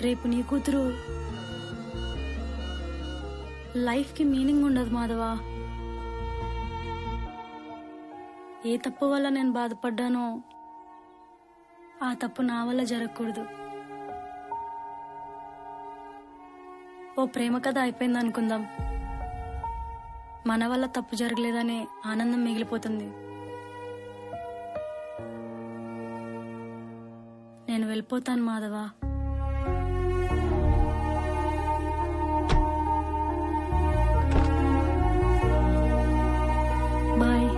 రేపు నీ కూతురు లైఫ్కి మీనింగ్ ఉండదు మాధవ. ఏ తప్పు వల్ల నేను బాధపడ్డానో ఆ తప్పు నా వల్ల జరగకూడదు. ఓ ప్రేమ కథ అయిపోయింది అనుకుందాం. మన వల్ల తప్పు జరగలేదనే ఆనందం మిగిలిపోతుంది. నేను వెళ్ళిపోతాను మాధవ. బాయ్.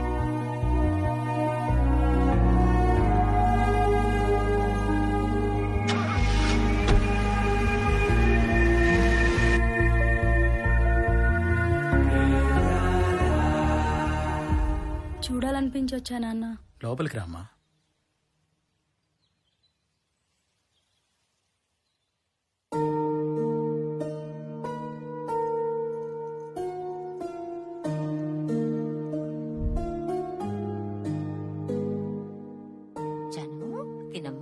చూడాలనిపించి వచ్చా నాన్న. లోపలికి రామ్మా.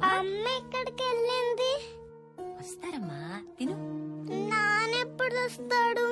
అమ్మ ఎక్కడికి వెళ్ళింది? వస్తారమ్మా, తిను. నాన్నెప్పుడు వస్తాడు?